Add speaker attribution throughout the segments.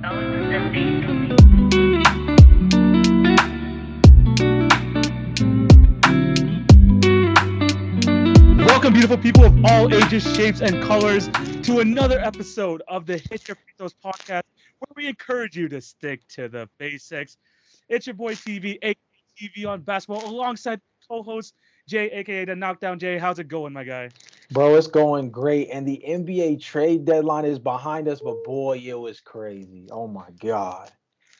Speaker 1: Alex and Dave.
Speaker 2: Welcome, beautiful people of all ages, shapes, and colors, to another episode of the Hit Your Free Throws podcast, where we encourage you to stick to the basics. It's your boy TV, aka TV on basketball, alongside co-host Jay, aka the Knockdown Jay. How's it going, my guy?
Speaker 3: Bro, it's going great. And the NBA trade deadline is behind us, but boy, it was crazy. Oh my God.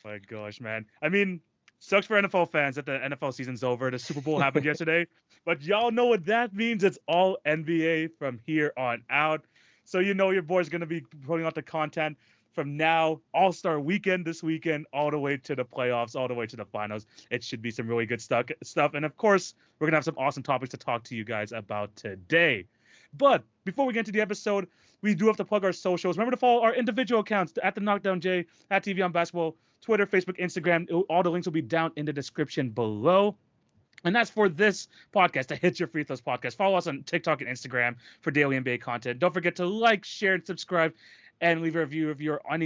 Speaker 2: My gosh, man. I mean, sucks for NFL fans that the NFL season's over. The Super Bowl happened yesterday, but y'all know what that means. It's all NBA from here on out. So you know your boy's gonna be putting out the content from now, All-Star weekend this weekend, all the way to the playoffs, all the way to the finals. It should be some really good stuff. And of course, we're gonna have some awesome topics to talk to you guys about today. But before we get into the episode, we do have to plug our socials. Remember to follow our individual accounts at the Knockdown J, at TV on Basketball, Twitter, Facebook, Instagram. All the links will be down in the description below. And that's for this podcast, the Hit Your Free Throws podcast. Follow us on TikTok and Instagram for daily NBA content. Don't forget to like, share, and subscribe, and leave a review if you're on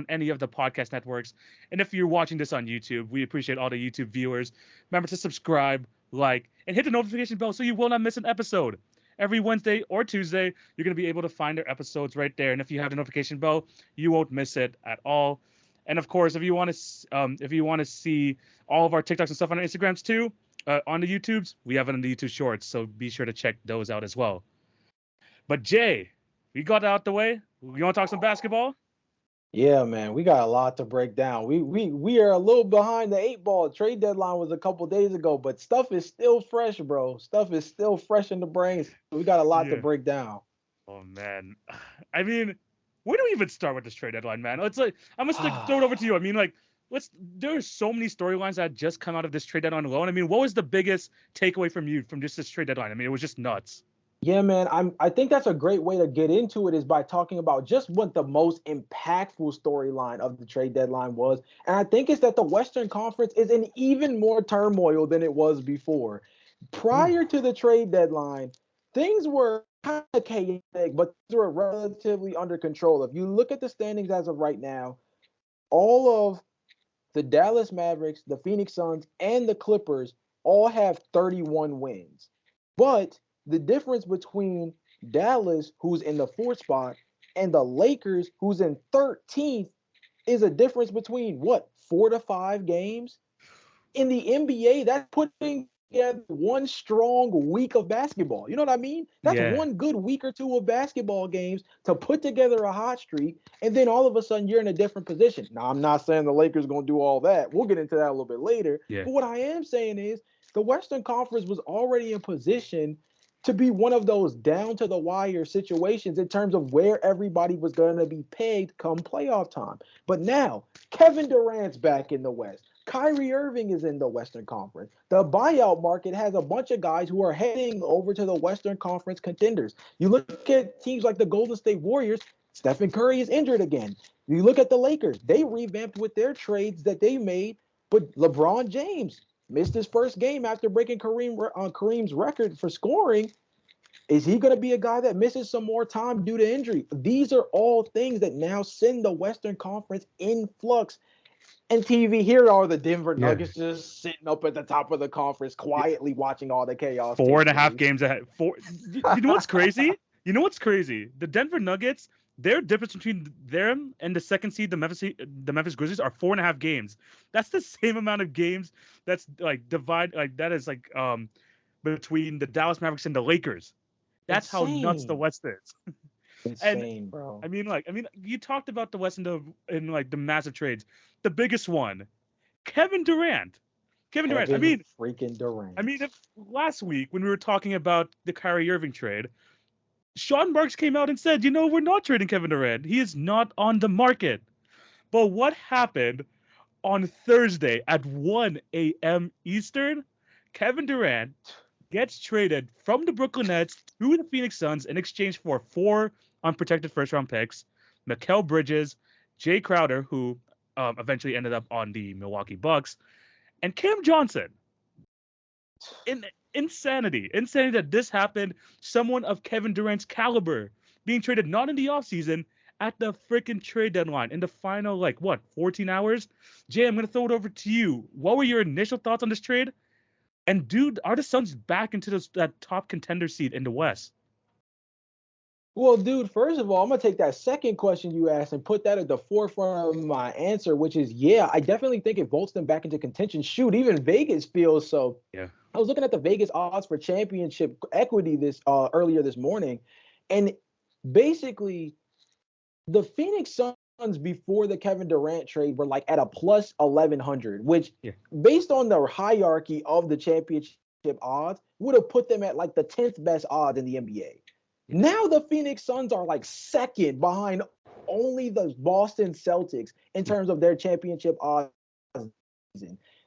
Speaker 2: any of the podcast networks. And if you're watching this on YouTube, we appreciate all the YouTube viewers. Remember to subscribe, like, and hit the notification bell so you will not miss an episode. Every Wednesday or Tuesday, you're going to be able to find our episodes right there. And if you have the notification bell, you won't miss it at all. And of course, if you want to see all of our TikToks and stuff on our Instagrams too, on the YouTubes, we have it on the YouTube Shorts. So be sure to check those out as well. But Jay, we got that out the way. You want to talk some basketball?
Speaker 3: Yeah, man, we got a lot to break down. We are a little behind the eight ball. Trade deadline was a couple days ago, but stuff is still fresh, bro. Stuff is still fresh in the brains. We got a lot to
Speaker 2: Yeah.
Speaker 3: break down.
Speaker 2: Oh man, I mean, where do we even start with this trade deadline, man? Let's I'm gonna throw it over to you. I mean, there are so many storylines that just come out of this trade deadline alone. I mean, what was the biggest takeaway from you from just this trade deadline? I mean, it was just nuts.
Speaker 3: Yeah, man. I think that's a great way to get into it is by talking about just what the most impactful storyline of the trade deadline was. And I think it's that the Western Conference is in even more turmoil than it was before. Prior to the trade deadline, things were kind of chaotic, but things were relatively under control. If you look at the standings as of right now, all of the Dallas Mavericks, the Phoenix Suns, and the Clippers all have 31 wins. But the difference between Dallas, who's in the fourth spot, and the Lakers, who's in 13th, is a difference between what, 4 to 5 games? In the NBA, that's putting together one strong week of basketball. You know what I mean? That's
Speaker 2: Yeah.
Speaker 3: one good week or two of basketball games to put together a hot streak, and then all of a sudden you're in a different position. Now, I'm not saying the Lakers are going to do all that. We'll get into that a little bit later.
Speaker 2: Yeah.
Speaker 3: But what I am saying is the Western Conference was already in position to be one of those down to the wire situations in terms of where everybody was going to be pegged come playoff time. But now, Kevin Durant's back in the West. Kyrie Irving is in the Western Conference. The buyout market has a bunch of guys who are heading over to the Western Conference contenders. You look at teams like the Golden State Warriors, Stephen Curry is injured again. You look at the Lakers, they revamped with their trades that they made, but LeBron James missed his first game after breaking Kareem's record for scoring. Is he going to be a guy that misses some more time due to injury? These are all things that now send the Western Conference in flux. And TV, here are the Denver
Speaker 2: Yeah.
Speaker 3: Nuggets just sitting up at the top of the conference, quietly watching all the chaos.
Speaker 2: Four and a
Speaker 3: take
Speaker 2: half
Speaker 3: place.
Speaker 2: games ahead. You know what's crazy? You know what's crazy? The Denver Nuggets, their difference between them and the second seed, the Memphis Grizzlies, are 4.5 games. That's the same amount of games. That is between the Dallas Mavericks and the Lakers. That's how nuts the
Speaker 3: Insane.
Speaker 2: West is. And
Speaker 3: Insane, bro.
Speaker 2: you talked about the West in the massive trades. The biggest one, Kevin Durant. Kevin Durant.
Speaker 3: Kevin freaking Durant.
Speaker 2: If last week when we were talking about the Kyrie Irving trade, Sean Marks came out and said, we're not trading Kevin Durant. He is not on the market. But what happened on Thursday at 1 a.m. Eastern? Kevin Durant gets traded from the Brooklyn Nets to the Phoenix Suns in exchange for 4 unprotected first-round picks, Mikal Bridges, Jay Crowder, who eventually ended up on the Milwaukee Bucks, and Cam Johnson. Insanity that this happened. Someone of Kevin Durant's caliber being traded not in the offseason at the freaking trade deadline in the final, 14 hours. Jay, I'm going to throw it over to you. What were your initial thoughts on this trade? And dude, are the Suns back into that top contender seat in the West?
Speaker 3: Well, dude, first of all, I'm gonna take that second question you asked and put that at the forefront of my answer, which is yeah, I definitely think it vaults them back into contention. Shoot, even Vegas feels so.
Speaker 2: Yeah.
Speaker 3: I was looking at the Vegas odds for championship equity this earlier this morning, and basically the Phoenix Suns before the Kevin Durant trade were like at a plus 1100, which
Speaker 2: Yeah.
Speaker 3: based on the hierarchy of the championship odds would have put them at like the 10th best odds in the NBA. Now the Phoenix Suns are like second behind only the Boston Celtics in terms of their championship odds.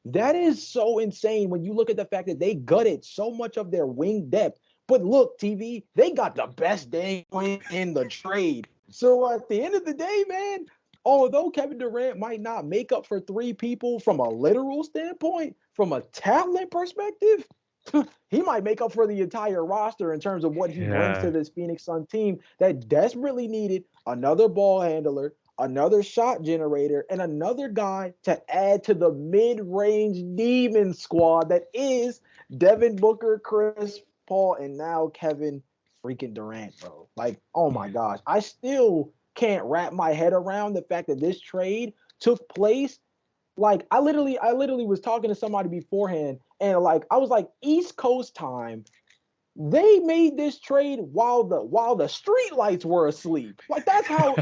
Speaker 3: That is so insane when you look at the fact that they gutted so much of their wing depth. But look, TV, they got the best dang in the trade. So at the end of the day, man, although Kevin Durant might not make up for three people from a literal standpoint, from a talent perspective, he might make up for the entire roster in terms of what he brings to this Phoenix Sun team that desperately needed another ball handler, another shot generator, and another guy to add to the mid-range demon squad that is Devin Booker, Chris Paul, and now Kevin freaking Durant, bro. Like, oh my gosh. I still can't wrap my head around the fact that this trade took place. Like, I literally was talking to somebody beforehand, and like I was like, East Coast time, they made this trade while the street lights were asleep. Like that's how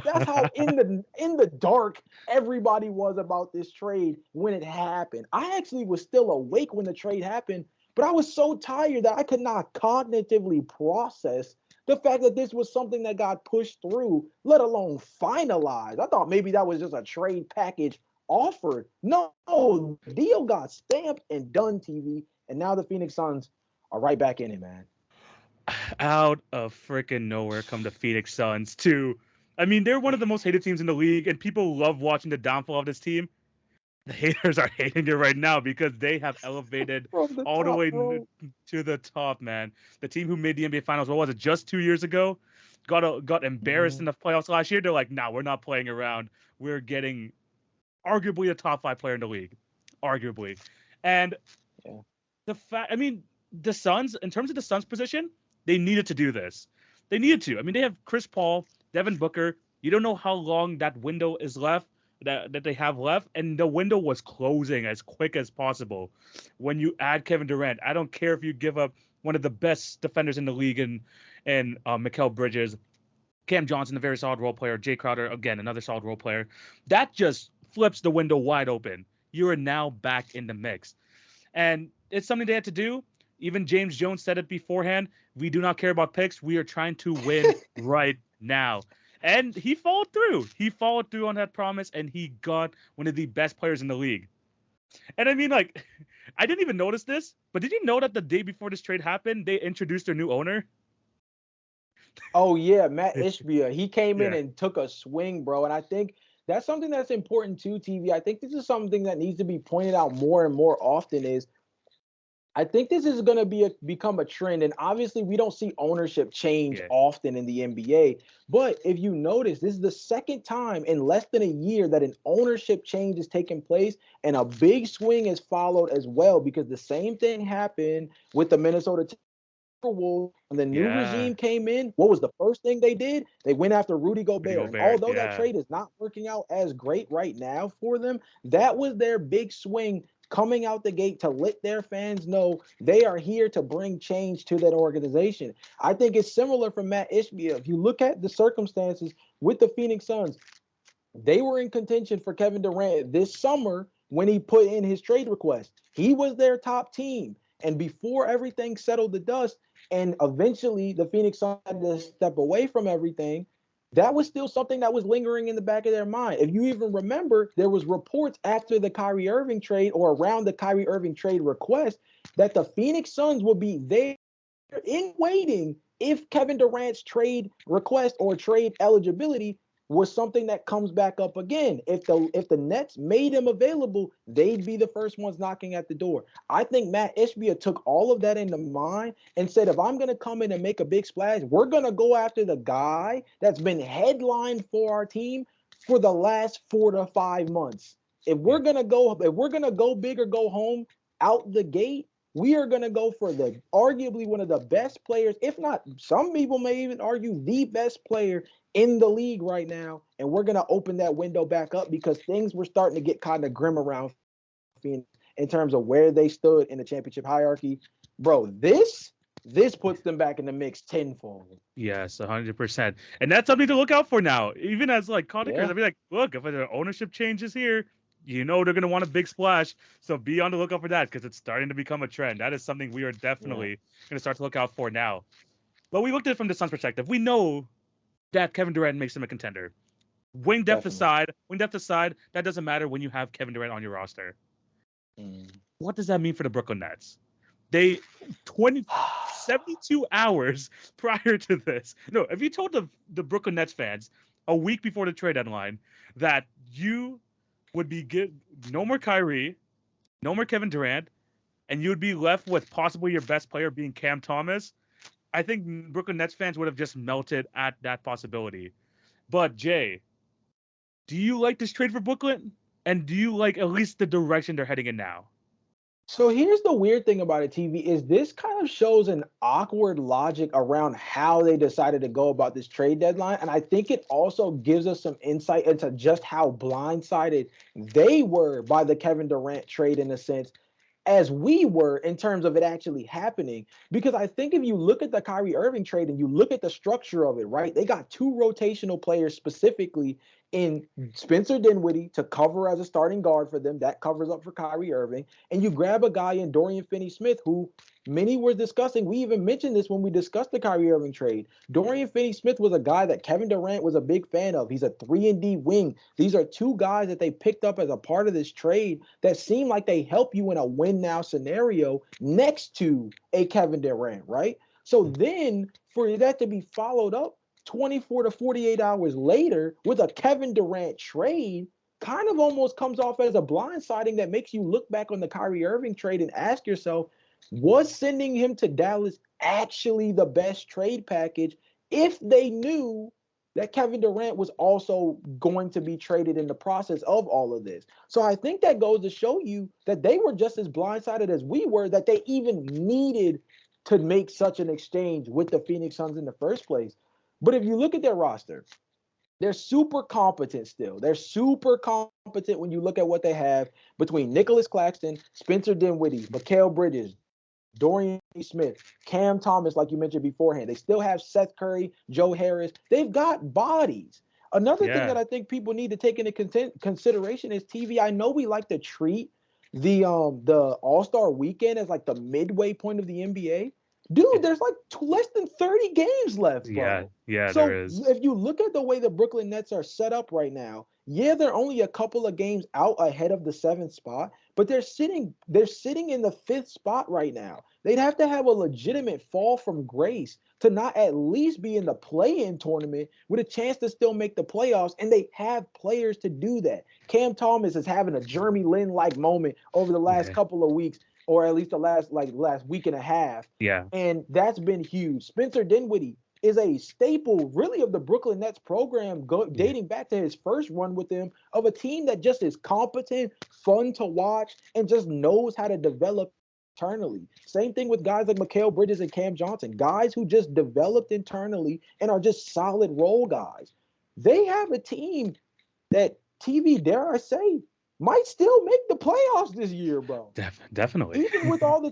Speaker 3: in the dark everybody was about this trade when it happened. I actually was still awake when the trade happened, but I was so tired that I could not cognitively process the fact that this was something that got pushed through, let alone finalized. I thought maybe that was just a trade package offered. No, the deal got stamped and done, TV, and now the Phoenix Suns are right back in it, man.
Speaker 2: Out of freaking nowhere come the Phoenix Suns too. I mean, they're one of the most hated teams in the league, and people love watching the downfall of this team. The haters are hating it right now because they have elevated all the way to the top, man. The team who made the NBA Finals, what was it, just 2 years ago, got embarrassed in the playoffs last year. They're like, nah, we're not playing around. We're getting arguably a top 5 player in the league, arguably. And the fact, I mean, the Suns, in terms of the Suns position, they needed to do this. They needed to. I mean, they have Chris Paul, Devin Booker. You don't know how long that window is left, that they have left, and the window was closing as quick as possible. When you add Kevin Durant, I don't care if you give up one of the best defenders in the league and Mikal Bridges, Cam Johnson, a very solid role player, Jay Crowder, again, another solid role player. That just flips the window wide open. You are now back in the mix. And it's something they had to do. Even James Jones said it beforehand. We do not care about picks. We are trying to win right now. And he followed through. He followed through on that promise, and he got one of the best players in the league. And I mean, like, I didn't even notice this, but did you know that the day before this trade happened, they introduced their new owner?
Speaker 3: Oh, yeah, Matt Ishbia. He came in and took a swing, bro. And I think that's something that's important too, TV. I think this is something that needs to be pointed out more and more often is I think this is going to become a trend. And obviously, we don't see ownership change often in the NBA. But if you notice, this is the second time in less than a year that an ownership change has taken place. And a big swing has followed as well, because the same thing happened with the Minnesota Timberwolves. When the new regime came in, what was the first thing they did? They went after Rudy Gobert. And although that trade is not working out as great right now for them, that was their big swing coming out the gate to let their fans know they are here to bring change to that organization. I think it's similar for Matt Ishbia. If you look at the circumstances with the Phoenix Suns, they were in contention for Kevin Durant this summer when he put in his trade request. He was their top team. And before everything settled the dust, and eventually the Phoenix Suns had to step away from everything, that was still something that was lingering in the back of their mind. If you even remember, there was reports after the Kyrie Irving trade or around the Kyrie Irving trade request that the Phoenix Suns would be there in waiting if Kevin Durant's trade request or trade eligibility was something that comes back up again. If the Nets made him available, they'd be the first ones knocking at the door. I think Matt Ishbia took all of that into mind and said, if I'm gonna come in and make a big splash, we're gonna go after the guy that's been headlined for our team for the last 4 to 5 months. If we're gonna go big or go home out the gate, we are going to go for the arguably one of the best players, if not, some people may even argue the best player in the league right now. And we're going to open that window back up because things were starting to get kind of grim around Phoenix in terms of where they stood in the championship hierarchy. Bro, this puts them back in the mix tenfold.
Speaker 2: Yes, 100%. And that's something to look out for now. Even as like content creators,
Speaker 3: Yeah.
Speaker 2: I'd be like, look, if the ownership changes here, they're gonna want a big splash. So be on the lookout for that because it's starting to become a trend. That is something we are
Speaker 3: Yeah.
Speaker 2: definitely gonna start to look out for now. But we looked at it from the Suns' perspective. We know that Kevin Durant makes them a contender.
Speaker 3: Definitely.
Speaker 2: Wing depth aside, that doesn't matter when you have Kevin Durant on your roster.
Speaker 3: Mm.
Speaker 2: What does that mean for the Brooklyn Nets? They 72 hours prior to this. No, if you told the Brooklyn Nets fans a week before the trade deadline that you would be no more Kyrie, no more Kevin Durant, and you would be left with possibly your best player being Cam Thomas, I think Brooklyn Nets fans would have just melted at that possibility. But Jay, do you like this trade for Brooklyn? And do you like at least the direction they're heading in now?
Speaker 3: So here's the weird thing about it, TV, is this kind of shows an awkward logic around how they decided to go about this trade deadline. And I think it also gives us some insight into just how blindsided they were by the Kevin Durant trade in a sense, as we were in terms of it actually happening. Because I think if you look at the Kyrie Irving trade and you look at the structure of it, right, they got two rotational players specifically in Spencer Dinwiddie to cover as a starting guard for them. That covers up for Kyrie Irving. And you grab a guy in Dorian Finney-Smith who many were discussing. We even mentioned this when we discussed the Kyrie Irving trade. Dorian Finney-Smith was a guy that Kevin Durant was a big fan of. He's a 3-and-D wing. These are two guys that they picked up as a part of this trade that seem like they help you in a win-now scenario next to a Kevin Durant, right? So then for that to be followed up 24 to 48 hours later with a Kevin Durant trade kind of almost comes off as a blindsiding that makes you look back on the Kyrie Irving trade and ask yourself, was sending him to Dallas actually the best trade package if they knew that Kevin Durant was also going to be traded in the process of all of this? So I think that goes to show you that they were just as blindsided as we were, that they even needed to make such an exchange with the Phoenix Suns in the first place. But if you look at their roster, they're super competent still. They're super competent when you look at what they have between Nicholas Claxton, Spencer Dinwiddie, Mikal Bridges, Dorian Smith, Cam Thomas, like you mentioned beforehand. They still have Seth Curry, Joe Harris. They've got bodies. Another thing
Speaker 2: Yeah.
Speaker 3: that I think people need to take into consideration is TV. I know we like to treat the All-Star weekend as like the midway point of the NBA. Dude, there's like less than 30 games left,
Speaker 2: Yeah,
Speaker 3: bro.
Speaker 2: yeah, there
Speaker 3: So
Speaker 2: is.
Speaker 3: if you look at the way the Brooklyn Nets are set up right now, yeah, they're only a couple of games out ahead of the seventh spot, but they're sitting in the fifth spot right now. They'd have to have a legitimate fall from grace to not at least be in the play-in tournament with a chance to still make the playoffs, and they have players to do that. Cam Thomas is having a Jeremy Lin like moment over the last
Speaker 2: Yeah,
Speaker 3: couple of weeks, or at least the last week and a half,
Speaker 2: yeah,
Speaker 3: and that's been huge. Spencer Dinwiddie is a staple, really, of the Brooklyn Nets program,
Speaker 2: yeah,
Speaker 3: dating back to his first run with them, of a team that just is competent, fun to watch, and just knows how to develop internally. Same thing with guys like Mikal Bridges and Cam Johnson, guys who just developed internally and are just solid role guys. They have a team that, TV, dare I say, might still make the playoffs this year, bro.
Speaker 2: definitely.
Speaker 3: Even with all the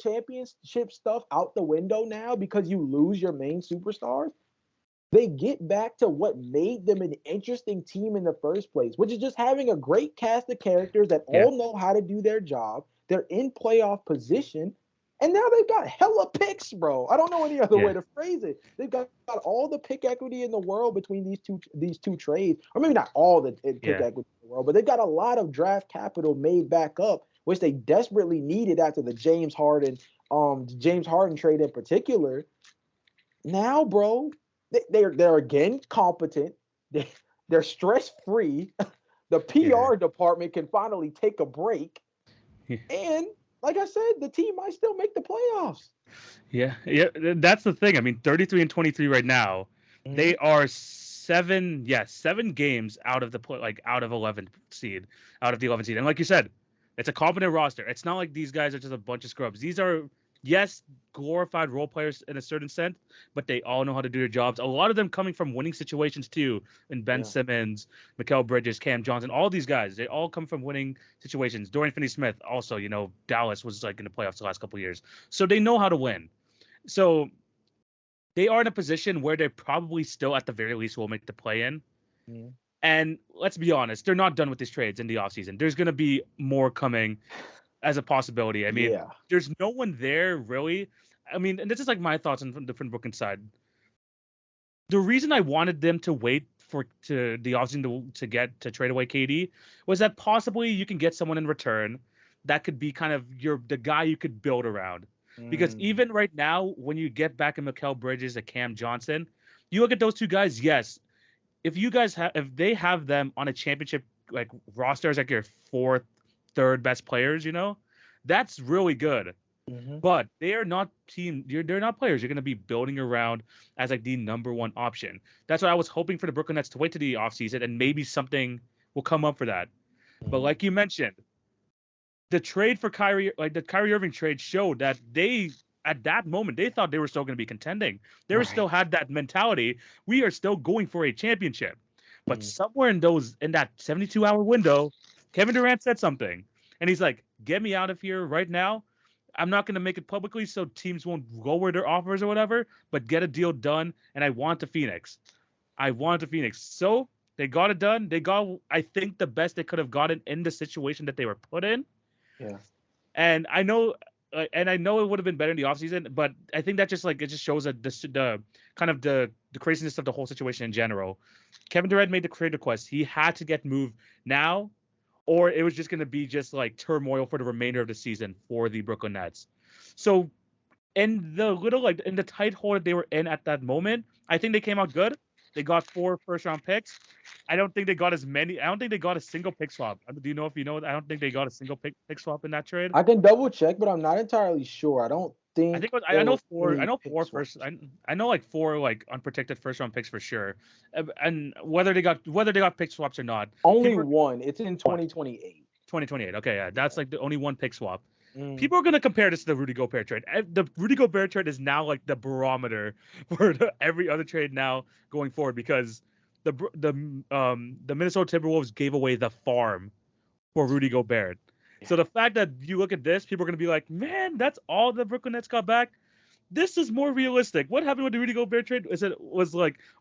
Speaker 3: championship stuff out the window now because you lose your main superstars, they get back to what made them an interesting team in the first place, which is just having a great cast of characters that
Speaker 2: Yeah,
Speaker 3: all know how to do their job. They're in playoff position. And now they've got hella picks, bro. I don't know any other
Speaker 2: yeah,
Speaker 3: way to phrase it. They've got all the pick equity in the world between these two trades, or maybe not all the pick
Speaker 2: yeah,
Speaker 3: equity in the world, but they've got a lot of draft capital made back up, which they desperately needed after the James Harden trade in particular. Now, bro, they're again competent. They're stress free. The PR department can finally take a break, and like I said, the team might still make the playoffs.
Speaker 2: Yeah, that's the thing. I mean, 33 and 23 right now. They are seven games out of the out of 11 seed, out of the 11 seed. And like you said, it's a competent roster. It's not like these guys are just a bunch of scrubs. These are glorified role players in a certain sense, but they all know how to do their jobs. A lot of them coming from winning situations too. And Ben Simmons, Mikal Bridges, Cam Johnson, all these guys, they all come from winning situations. Dorian Finney-Smith also, Dallas was like in the playoffs the last couple of years, so they know how to win. So they are in a position where they probably still, at the very least, will make the play-in. And let's be honest, they're not done with these trades in the offseason. There's going to be more coming as a possibility. I mean, there's no one there really. I mean, and this is like my thoughts on the Brooklyn side. The reason I wanted them to wait to the offseason to trade away KD was that possibly you can get someone in return that could be kind of the guy you could build around. Because even right now, when you get back in Mikal Bridges and Cam Johnson, you look at those two guys. Yes, if they have them on a championship like roster as like your fourth, third best players, that's really good. But they are not they're not players you're going to be building around as like the number one option. That's what I was hoping for the Brooklyn Nets to wait to the offseason, and maybe something will come up for that. But like you mentioned, the trade for Kyrie, like the Kyrie Irving trade, showed that at that moment, they thought they were still going to be contending. They were still had that mentality. We are still going for a championship. But somewhere in that 72-hour window, Kevin Durant said something. And he's like, get me out of here right now. I'm not going to make it publicly so teams won't lower their offers or whatever, but get a deal done. And I want to Phoenix. So they got it done. They got, I think, the best they could have gotten in the situation that they were put in.
Speaker 3: Yeah.
Speaker 2: And I know it would have been better in the offseason, but I think that just like it just shows that the kind of the craziness of the whole situation in general. Kevin Durant made the trade request. He had to get moved now, or it was just going to be just like turmoil for the remainder of the season for the Brooklyn Nets. So in the tight hole that they were in at that moment, I think they came out good. They got 4 first-round picks. I don't think they got as many. I don't think they got a single pick swap. Do you know if you know? I don't think they got a single pick swap in that trade.
Speaker 3: I can double check, but I'm not entirely sure. I don't think.
Speaker 2: I think I know 4. I know 4 first. I know like 4 like unprotected first-round picks for sure. And whether they got pick swaps or not.
Speaker 3: Only one. It's in 2028.
Speaker 2: 2028. Okay, yeah, that's like the only one pick swap. People are going to compare this to the Rudy Gobert trade. The Rudy Gobert trade is now like the barometer for every other trade now going forward, because the Minnesota Timberwolves gave away the farm for Rudy Gobert. Yeah. So the fact that you look at this, people are going to be like, man, that's all the Brooklyn Nets got back. This is more realistic. What happened with the Rudy Gobert trade was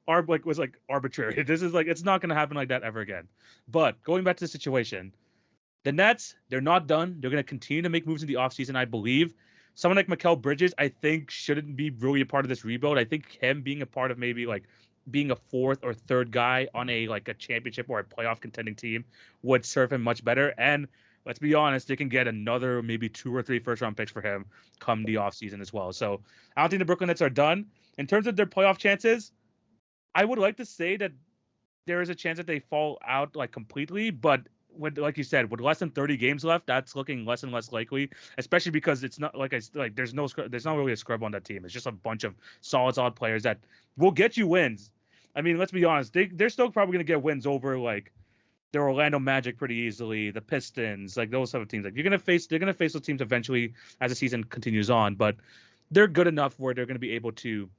Speaker 2: arbitrary. This is like, it's not going to happen like that ever again. But going back to the situation, the Nets, they're not done. They're going to continue to make moves in the offseason, I believe. Someone like Mikal Bridges, I think, shouldn't be really a part of this rebuild. I think him being a part of maybe like being a fourth or third guy on a championship or a playoff contending team would serve him much better. And let's be honest, they can get another maybe 2 or 3 first-round picks for him come the offseason as well. So I don't think the Brooklyn Nets are done. In terms of their playoff chances, I would like to say that there is a chance that they fall out like completely, but like you said, with less than 30 games left, that's looking less and less likely, especially because it's not there's not really a scrub on that team. It's just a bunch of solid players that will get you wins. I mean, let's be honest, they're still probably going to get wins over like the Orlando Magic pretty easily, the Pistons, like those type of teams. Like they're going to face those teams eventually as the season continues on, but they're good enough where they're going to be able to,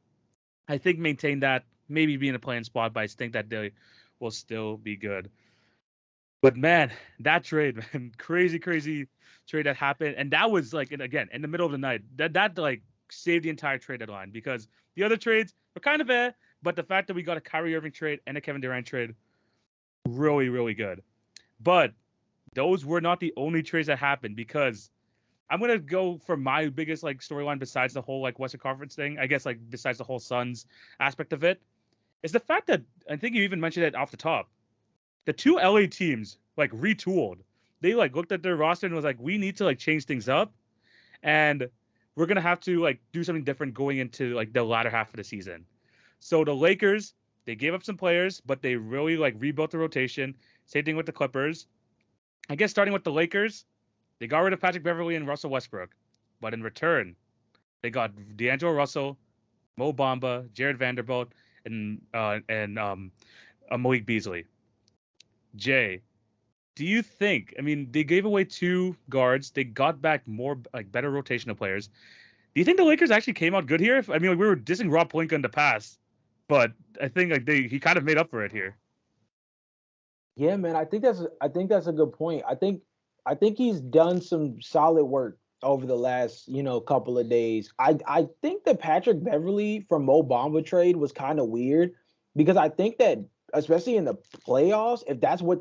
Speaker 2: I think, maintain that, maybe be in a playing spot, but I think that they will still be good. But man, that trade, man, crazy trade that happened. And that was like, and again, in the middle of the night, that like saved the entire trade deadline, because the other trades were kind of but the fact that we got a Kyrie Irving trade and a Kevin Durant trade, really good. But those were not the only trades that happened, because I'm going to go for my biggest like storyline besides the whole like Western Conference thing, I guess, like besides the whole Suns aspect of it, is the fact that, I think you even mentioned it off the top, the 2 LA teams like retooled. They like looked at their roster and was like, we need to like change things up, and we're going to have to like do something different going into like the latter half of the season. So the Lakers, they gave up some players, but they really like rebuilt the rotation. Same thing with the Clippers. I guess starting with the Lakers, they got rid of Patrick Beverly and Russell Westbrook, but in return, they got D'Angelo Russell, Mo Bamba, Jared Vanderbilt, and Malik Beasley. Jay, do you think? I mean, they gave away 2 guards. They got back more like better rotational players. Do you think the Lakers actually came out good here? I mean, like, we were dissing Rob Pelinka in the past, but I think like he kind of made up for it here.
Speaker 3: Yeah, man, I think that's a good point. I think he's done some solid work over the last, couple of days. I think the Patrick Beverly from Mo Bamba trade was kind of weird because I think that especially in the playoffs, if that's what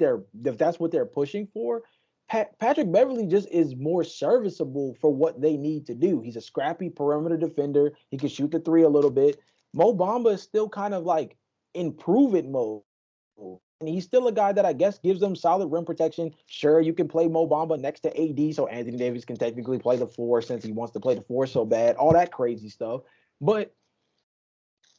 Speaker 3: they're pushing for, Patrick Beverly just is more serviceable for what they need to do. He's a scrappy perimeter defender. He can shoot the three a little bit. Mo Bamba is still kind of like improve it mode. And he's still a guy that I guess gives them solid rim protection. Sure, you can play Mo Bamba next to AD, so Anthony Davis can technically play the 4 since he wants to play the 4 so bad. All that crazy stuff. But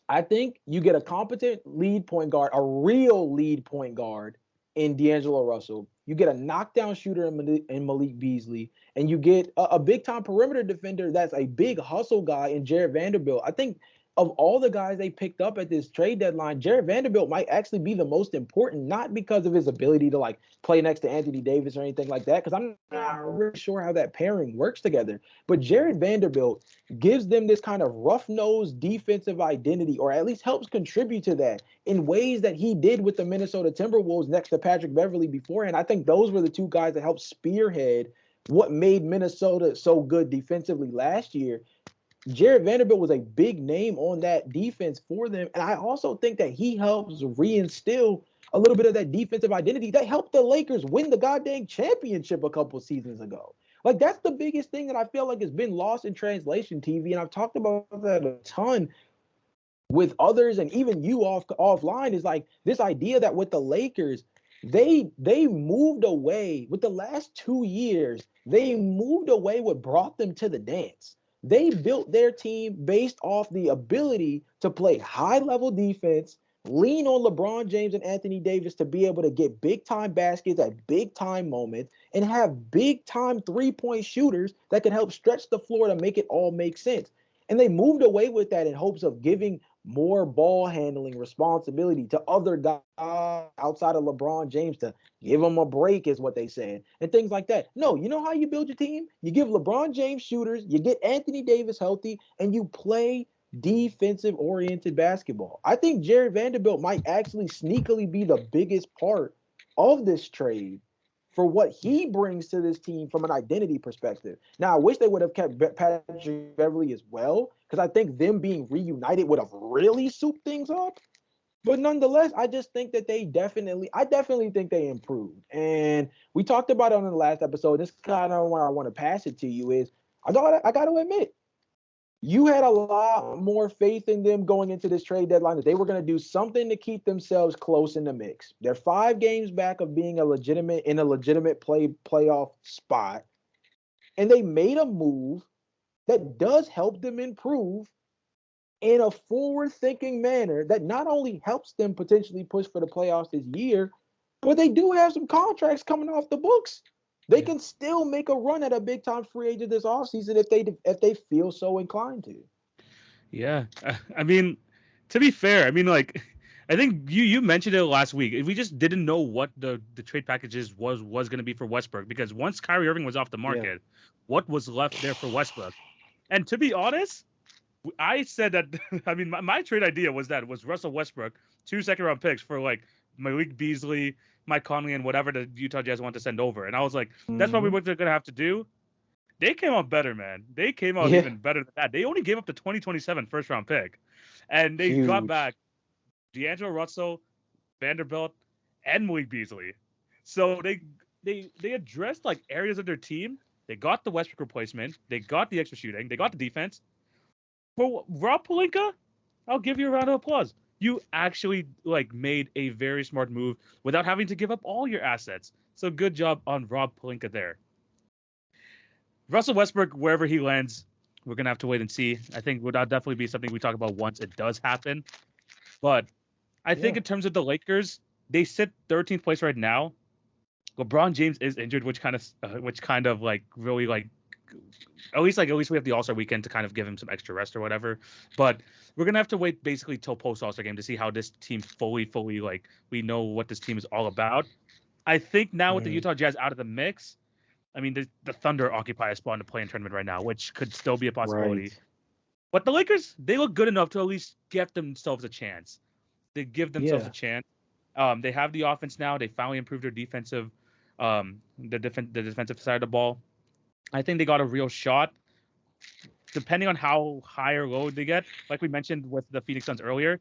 Speaker 3: I think you get a competent lead point guard, a real lead point guard in D'Angelo Russell. You get a knockdown shooter in Malik Beasley, and you get a big time perimeter defender that's a big hustle guy in Jared Vanderbilt. I think of all the guys they picked up at this trade deadline, Jared Vanderbilt might actually be the most important, not because of his ability to like play next to Anthony Davis or anything like that, because I'm not really sure how that pairing works together. But Jared Vanderbilt gives them this kind of rough-nosed defensive identity, or at least helps contribute to that in ways that he did with the Minnesota Timberwolves next to Patrick Beverly beforehand. I think those were the 2 guys that helped spearhead what made Minnesota so good defensively last year. Jared Vanderbilt was a big name on that defense for them. And I also think that he helps reinstill a little bit of that defensive identity that helped the Lakers win the goddamn championship a couple seasons ago. Like, that's the biggest thing that I feel like has been lost in translation TV. And I've talked about that a ton with others and even you offline, is like this idea that with the Lakers, they moved away with the last 2 years, they moved away what brought them to the dance. They built their team based off the ability to play high level defense, lean on LeBron James and Anthony Davis to be able to get big time baskets at big time moments, and have big time 3-point shooters that can help stretch the floor to make it all make sense. And they moved away with that in hopes of giving more ball handling responsibility to other guys outside of LeBron James to give them a break, is what they said, and things like that. No, you know how you build your team? You give LeBron James shooters, you get Anthony Davis healthy, and you play defensive oriented basketball. I think Jared Vanderbilt might actually sneakily be the biggest part of this trade for what he brings to this team from an identity perspective. Now, I wish they would have kept Patrick Beverly as well, because I think them being reunited would have really souped things up. But nonetheless, I just think that I definitely think they improved. And we talked about it on the last episode. This kind of where I want to pass it to you is, I got to admit, you had a lot more faith in them going into this trade deadline that they were going to do something to keep themselves close in the mix. They're 5 games back of being a legitimate playoff spot. And they made a move that does help them improve in a forward-thinking manner that not only helps them potentially push for the playoffs this year, but they do have some contracts coming off the books. They can still make a run at a big-time free agent this offseason if they feel so inclined to.
Speaker 2: Yeah, I mean, to be fair, I mean, like, I think you mentioned it last week. We just didn't know what the trade packages was going to be for Westbrook, because once Kyrie Irving was off the market, what was left there for Westbrook? And to be honest, I said that. I mean, my trade idea was Russell Westbrook, 2 second-round picks for like Malik Beasley, Mike Conley, and whatever the Utah Jazz want to send over. And I was like, that's probably what they're gonna have to do. They came out better, man. They came out even better than that. They only gave up the 2027 first-round pick, and they got back D'Angelo Russell, Vanderbilt, and Malik Beasley. So they addressed like areas of their team. They got the Westbrook replacement. They got the extra shooting. They got the defense. For Rob Pelinka, I'll give you a round of applause. You actually like made a very smart move without having to give up all your assets. So good job on Rob Pelinka there. Russell Westbrook, wherever he lands, we're gonna have to wait and see. I think that'll definitely be something we talk about once it does happen. But I think
Speaker 3: Yeah.
Speaker 2: in terms of the Lakers, they sit 13th place right now. LeBron James is injured, which kind of like really like at least we have the All Star weekend to kind of give him some extra rest or whatever. But we're gonna have to wait basically till post All Star game to see how this team fully like we know what this team is all about. I think now with the
Speaker 3: Mhm.
Speaker 2: Utah Jazz out of the mix, I mean the Thunder occupy a spot in the play-in tournament right now, which could still be a
Speaker 3: Right.
Speaker 2: possibility. But the Lakers, they look good enough to at least give themselves a chance. They give themselves a
Speaker 3: Yeah.
Speaker 2: chance. They have the offense now. They finally improved their defensive, the defensive side of the ball. I think they got a real shot. Depending on how high or low they get, like we mentioned with the Phoenix Suns earlier,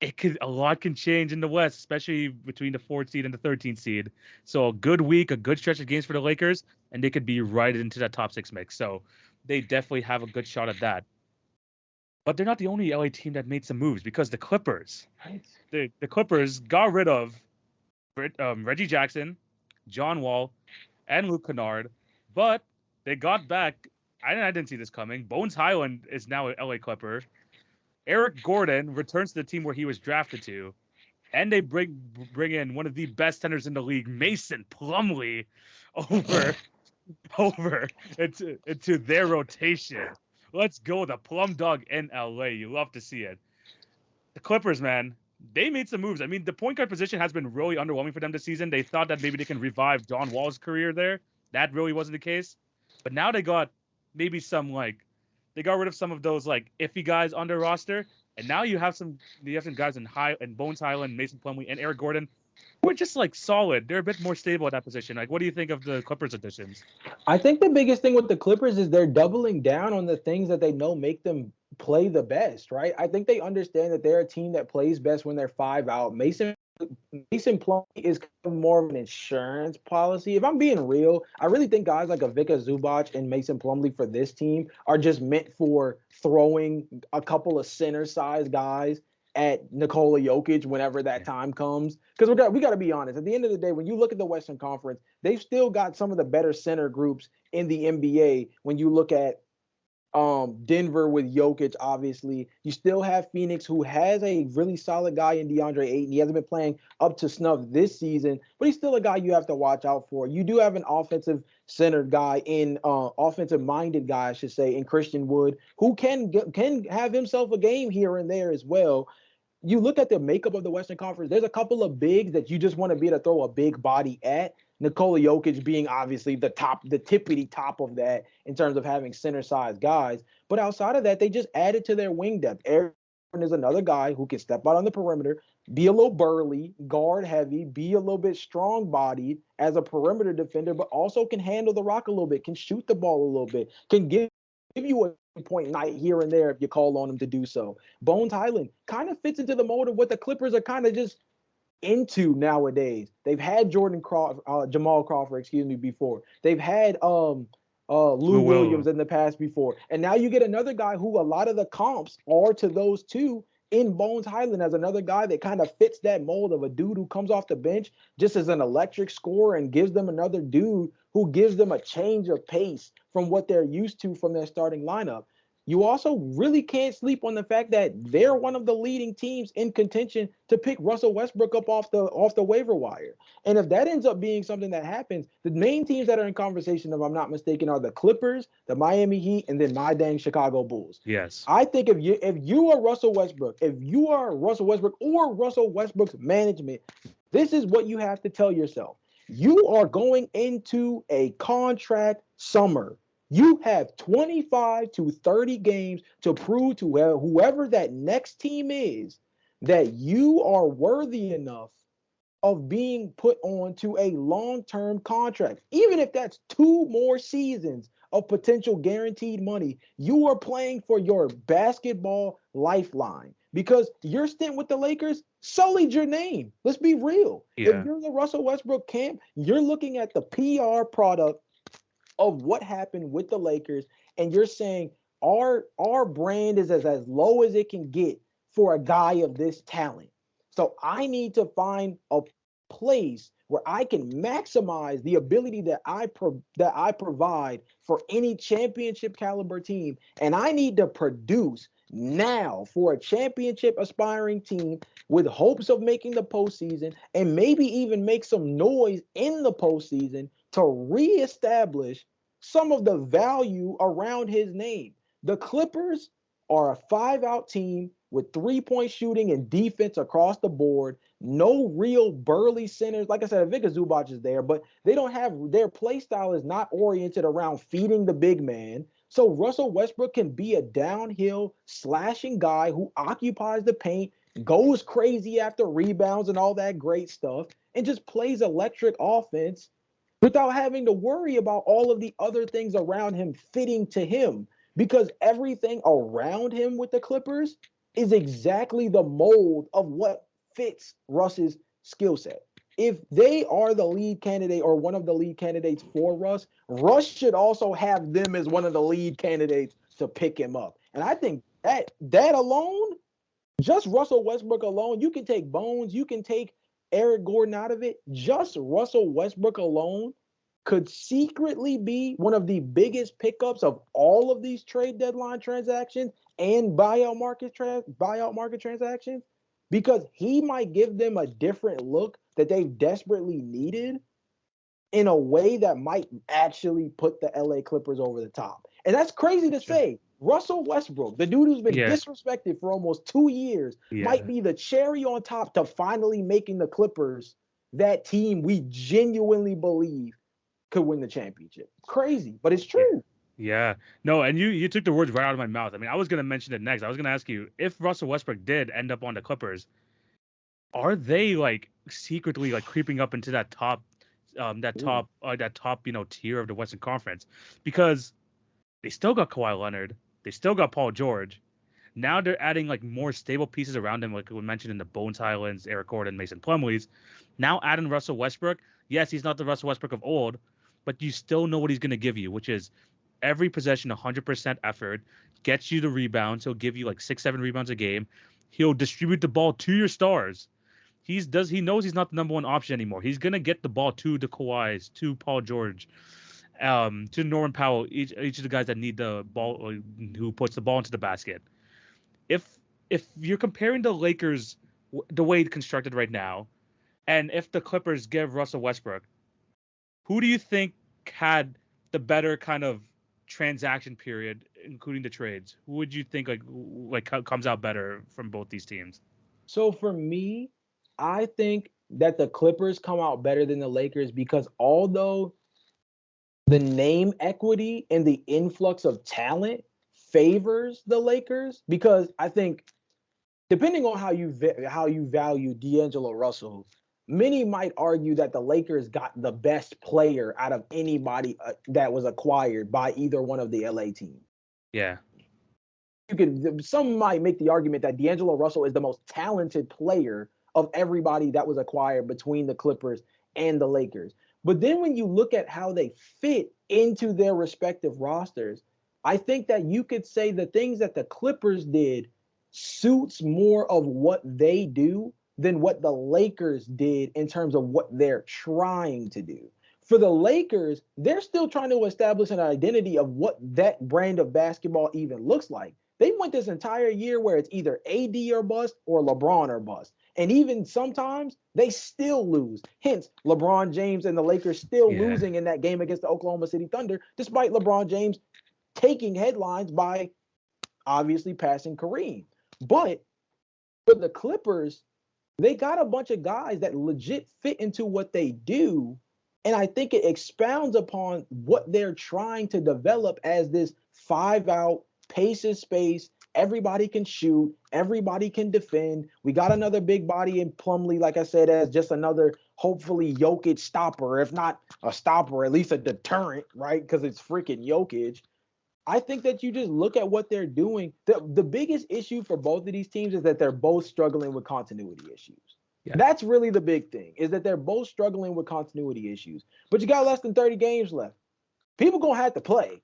Speaker 2: a lot can change in the West, especially between the 4th seed and the 13th seed. So a good week, a good stretch of games for the Lakers, and they could be right into that top 6 mix. So they definitely have a good shot at that. But they're not the only LA team that made some moves because the Clippers,
Speaker 3: Right.
Speaker 2: the Clippers got rid of Reggie Jackson, John Wall, and Luke Kennard, but they got back. I didn't see this coming. Bones Highland is now an LA Clipper. Eric Gordon returns to the team where he was drafted to, and they bring in one of the best centers in the league, Mason Plumlee, over over into their rotation. Let's go, the Plum Dog in LA. You love to see it. The Clippers, man, they made some moves. I mean, the point guard position has been really underwhelming for them this season. They thought that maybe they can revive John Wall's career there. That really wasn't the case. But now they got maybe some like they got rid of some of those like iffy guys on their roster, and now you have some guys in Bones Highland, Mason Plumlee, and Eric Gordon who are just like solid. They're a bit more stable at that position. Like, what do you think of the Clippers additions?
Speaker 3: I think the biggest thing with the Clippers is they're doubling down on the things that they know make them play the best, right? I think they understand that they're a team that plays best when they're 5 out. Mason Plumlee is kind of more of an insurance policy. If I'm being real, I really think guys like Ivica Zubac and Mason Plumlee for this team are just meant for throwing a couple of center-sized guys at Nikola Jokic whenever that time comes. Because we got to be honest. At the end of the day, when you look at the Western Conference, they've still got some of the better center groups in the NBA. When you look at Denver with Jokic, obviously. You still have Phoenix, who has a really solid guy in DeAndre Ayton. He hasn't been playing up to snuff this season, but he's still a guy you have to watch out for. You do have an offensive-centered guy offensive-minded guy, I should say, in Christian Wood, who can have himself a game here and there as well. You look at the makeup of the Western Conference, there's a couple of bigs that you just want to be able to throw a big body at. Nikola Jokic being obviously the tippity top of that in terms of having center sized guys. But outside of that, they just added to their wing depth. Aaron is another guy who can step out on the perimeter, be a little burly, guard heavy, be a little bit strong bodied as a perimeter defender, but also can handle the rock a little bit, can shoot the ball a little bit, can give you a point night here and there if you call on him to do so. Bones Highland kind of fits into the mold of what the Clippers are kind of just into nowadays. They've had Jamal Crawford, before. They've had Lou
Speaker 2: Lou
Speaker 3: Williams
Speaker 2: Will.
Speaker 3: in the past before. And now you get another guy who a lot of the comps are to those two in Bones Highland as another guy that kind of fits that mold of a dude who comes off the bench just as an electric scorer and gives them another dude who gives them a change of pace from what they're used to from their starting lineup. You also really can't sleep on the fact that they're one of the leading teams in contention to pick Russell Westbrook up off the waiver wire. And if that ends up being something that happens, the main teams that are in conversation, if I'm not mistaken, are the Clippers, the Miami Heat, and then my dang Chicago Bulls.
Speaker 2: Yes.
Speaker 3: I think if you are Russell Westbrook, if you are Russell Westbrook or Russell Westbrook's management, this is what you have to tell yourself. You are going into a contract summer. You have 25 to 30 games to prove to whoever that next team is that you are worthy enough of being put on to a long-term contract. Even if that's 2 more seasons of potential guaranteed money, you are playing for your basketball lifeline because your stint with the Lakers sullied your name. Let's be real. If
Speaker 2: Yeah.
Speaker 3: you're the Russell Westbrook camp, you're looking at the PR product of what happened with the Lakers, and you're saying our brand is as low as it can get for a guy of this talent. So I need to find a place where I can maximize the ability that I provide for any championship caliber team, and I need to produce now for a championship aspiring team with hopes of making the postseason and maybe even make some noise in the postseason to reestablish some of the value around his name. The Clippers are a 5-out team with 3-point shooting and defense across the board. No real burly centers. Like I said, Ivica Zubac is there, but they don't have their play style is not oriented around feeding the big man. So Russell Westbrook can be a downhill slashing guy who occupies the paint, goes crazy after rebounds and all that great stuff, and just plays electric offense without having to worry about all of the other things around him fitting to him, because everything around him with the Clippers is exactly the mold of what fits Russ's skill set. If they are the lead candidate or one of the lead candidates for Russ, Russ should also have them as one of the lead candidates to pick him up. And I think that alone, just Russell Westbrook alone, you can take Bones, you can take Eric Gordon out of it. Just Russell Westbrook alone could secretly be one of the biggest pickups of all of these trade deadline transactions and buyout market transactions, because he might give them a different look that they've desperately needed in a way that might actually put the LA Clippers over the top. And that's crazy to say. Russell Westbrook, the dude who's been disrespected for almost 2 years, might be the cherry on top to finally making the Clippers that team we genuinely believe could win the championship. Crazy, but it's true.
Speaker 2: Yeah. No, and you took the words right out of my mouth. I mean, I was going to mention it next. I was going to ask you, if Russell Westbrook did end up on the Clippers, are they like secretly like creeping up into that top tier of the Western Conference? Because they still got Kawhi Leonard, they still got Paul George. Now they're adding like more stable pieces around him, like we mentioned in the Bones Highlands, Eric Gordon, Mason Plumlee's. Now adding Russell Westbrook. Yes, he's not the Russell Westbrook of old, but you still know what he's going to give you, which is every possession, 100% effort, gets you the rebounds. He'll give you like 6-7 rebounds a game. He'll distribute the ball to your stars. He knows he's not the number one option anymore. He's gonna get the ball to the Kawhis, to Paul George, to Norman Powell, each of the guys that need the ball, who puts the ball into the basket. If you're comparing the Lakers, the way it's constructed right now, and if the Clippers give Russell Westbrook, who do you think had the better kind of transaction period, including the trades? Who would you think like comes out better from both these teams?
Speaker 3: So for me, I think that the Clippers come out better than the Lakers, because although the name equity and the influx of talent favors the Lakers, because I think depending on how you value D'Angelo Russell, many might argue that the Lakers got the best player out of anybody that was acquired by either one of the LA teams.
Speaker 2: Yeah.
Speaker 3: Some might make the argument that D'Angelo Russell is the most talented player of everybody that was acquired between the Clippers and the Lakers. But then when you look at how they fit into their respective rosters, I think that you could say the things that the Clippers did suits more of what they do than what the Lakers did in terms of what they're trying to do. For the Lakers, they're still trying to establish an identity of what that brand of basketball even looks like. They went this entire year where it's either AD or bust or LeBron or bust. And even sometimes they still lose. Hence, LeBron James and the Lakers still losing in that game against the Oklahoma City Thunder, despite LeBron James taking headlines by obviously passing Kareem. But for the Clippers, they got a bunch of guys that legit fit into what they do. And I think it expounds upon what they're trying to develop as this 5-out, paces space. Everybody can shoot. Everybody can defend. We got another big body in Plumlee, like I said, as just another, hopefully, Jokic stopper. If not a stopper, at least a deterrent, right? Because it's freaking Jokic. I think that you just look at what they're doing. The biggest issue for both of these teams is that they're both struggling with continuity issues. Yeah. That's really the big thing, is that they're both struggling with continuity issues. But you got less than 30 games left. People going to have to play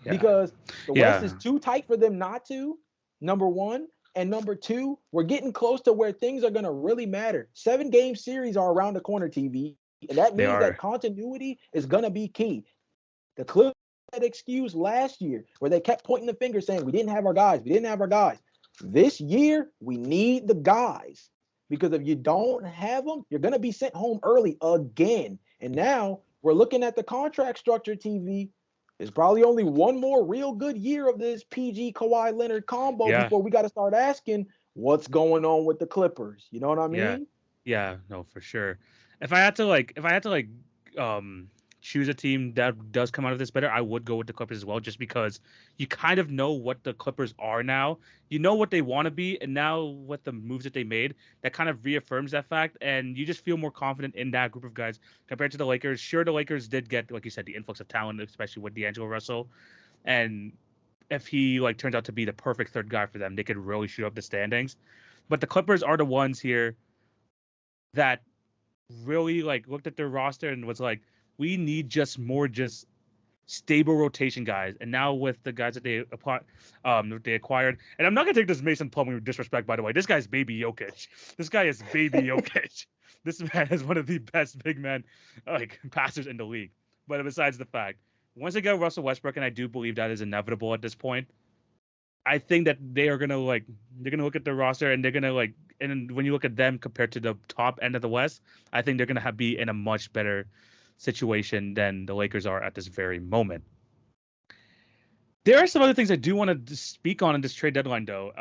Speaker 3: because the West is too tight for them not to, number one. And number two, we're getting close to where things are going to really matter. 7-game series are around the corner, TV. And that means that continuity is going to be key. The Clippers excuse last year where they kept pointing the finger saying, we didn't have our guys. We didn't have our guys. This year, we need the guys because if you don't have them, you're going to be sent home early again. And now we're looking at the contract structure, TV. There's probably only one more real good year of this PG Kawhi Leonard combo before we got to start asking what's going on with the Clippers. You know what I mean?
Speaker 2: Yeah, no, for sure. If I had to choose a team that does come out of this better, I would go with the Clippers as well, just because you kind of know what the Clippers are now. You know what they want to be, and now with the moves that they made, that kind of reaffirms that fact, and you just feel more confident in that group of guys compared to the Lakers. Sure, the Lakers did get, like you said, the influx of talent, especially with D'Angelo Russell, and if he turns out to be the perfect third guy for them, they could really shoot up the standings. But the Clippers are the ones here that really looked at their roster and was like, we need more stable rotation guys. And now with the guys that they acquired, and I'm not gonna take this Mason Plumlee disrespect, by the way. This guy's baby Jokic. This guy is baby Jokic. This man is one of the best big men passers in the league. But besides the fact, once they get Russell Westbrook, and I do believe that is inevitable at this point, I think that they are gonna look at their roster and they're gonna and when you look at them compared to the top end of the West, I think they're gonna be in a much better situation than the Lakers are at this very moment. There are some other things I do want to speak on in this trade deadline, though.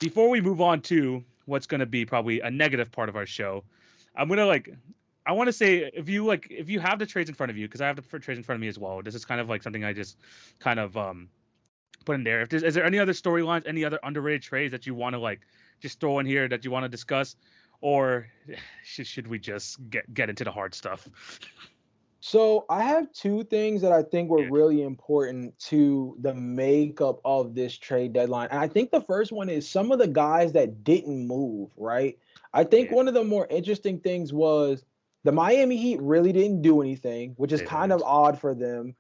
Speaker 2: Before we move on to what's going to be probably a negative part of our show, I'm gonna I want to say if you have the trades in front of you, because I have the trades in front of me as well. This is kind of something I just kind of put in there. Is there any other storylines, any other underrated trades that you want to just throw in here that you want to discuss? Or should we just get into the hard stuff?
Speaker 3: So I have two things that I think were really important to the makeup of this trade deadline. And I think the first one is some of the guys that didn't move, right? I think one of the more interesting things was the Miami Heat really didn't do anything, which is kind of odd for them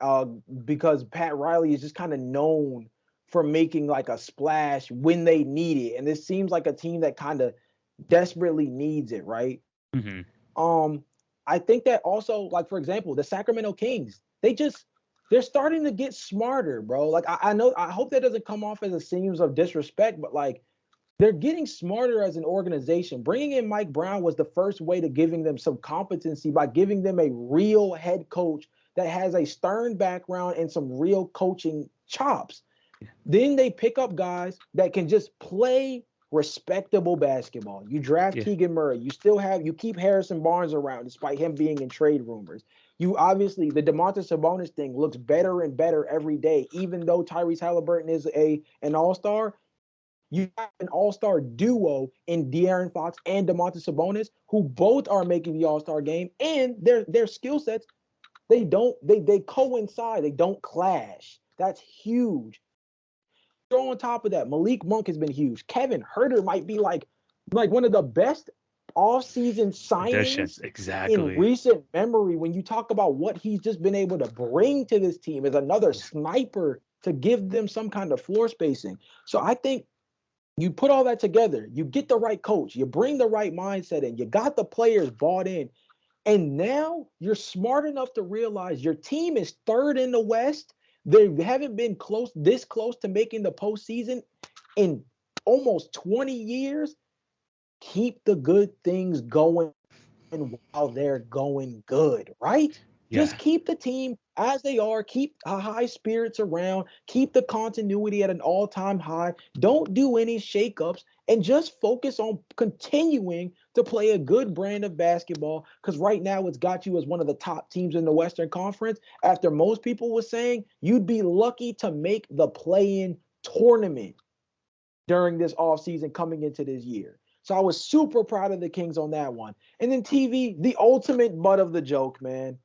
Speaker 3: because Pat Riley is just kind of known for making a splash when they need it. And this seems like a team that kind of desperately needs it, right?
Speaker 2: Mm-hmm.
Speaker 3: I think that also, for example, the Sacramento Kings, they're starting to get smarter, bro. I know, I hope that doesn't come off as a seems of disrespect, but they're getting smarter as an organization. Bringing in Mike Brown was the first way to giving them some competency by giving them a real head coach that has a stern background and some real coaching chops. Then they pick up guys that can just play respectable basketball. You draft Keegan Murray. You keep Harrison Barnes around despite him being in trade rumors. You obviously, the Domantas Sabonis thing looks better and better every day, even though Tyrese Halliburton is an all-star. You have an all-star duo in De'Aaron Fox and Domantas Sabonis, who both are making the all-star game, and their skill sets, they coincide, they don't clash. That's huge. Throw on top of that, Malik Monk has been huge. Kevin Huerter might be like one of the best off-season signings in recent memory. When you talk about what he's just been able to bring to this team as another sniper to give them some kind of floor spacing. So I think you put all that together, you get the right coach, you bring the right mindset in, you got the players bought in, and now you're smart enough to realize your team is third in the West. They haven't been this close to making the postseason in almost 20 years. Keep the good things going while they're going good, right? Yeah. Just keep the team as they are. Keep high spirits around. Keep the continuity at an all-time high. Don't do any shakeups, and just focus on continuing to play a good brand of basketball, because right now it's got you as one of the top teams in the Western Conference after most people were saying you'd be lucky to make the play-in tournament during this offseason coming into this year. So I was super proud of the Kings on that one. And then TV, the ultimate butt of the joke, man.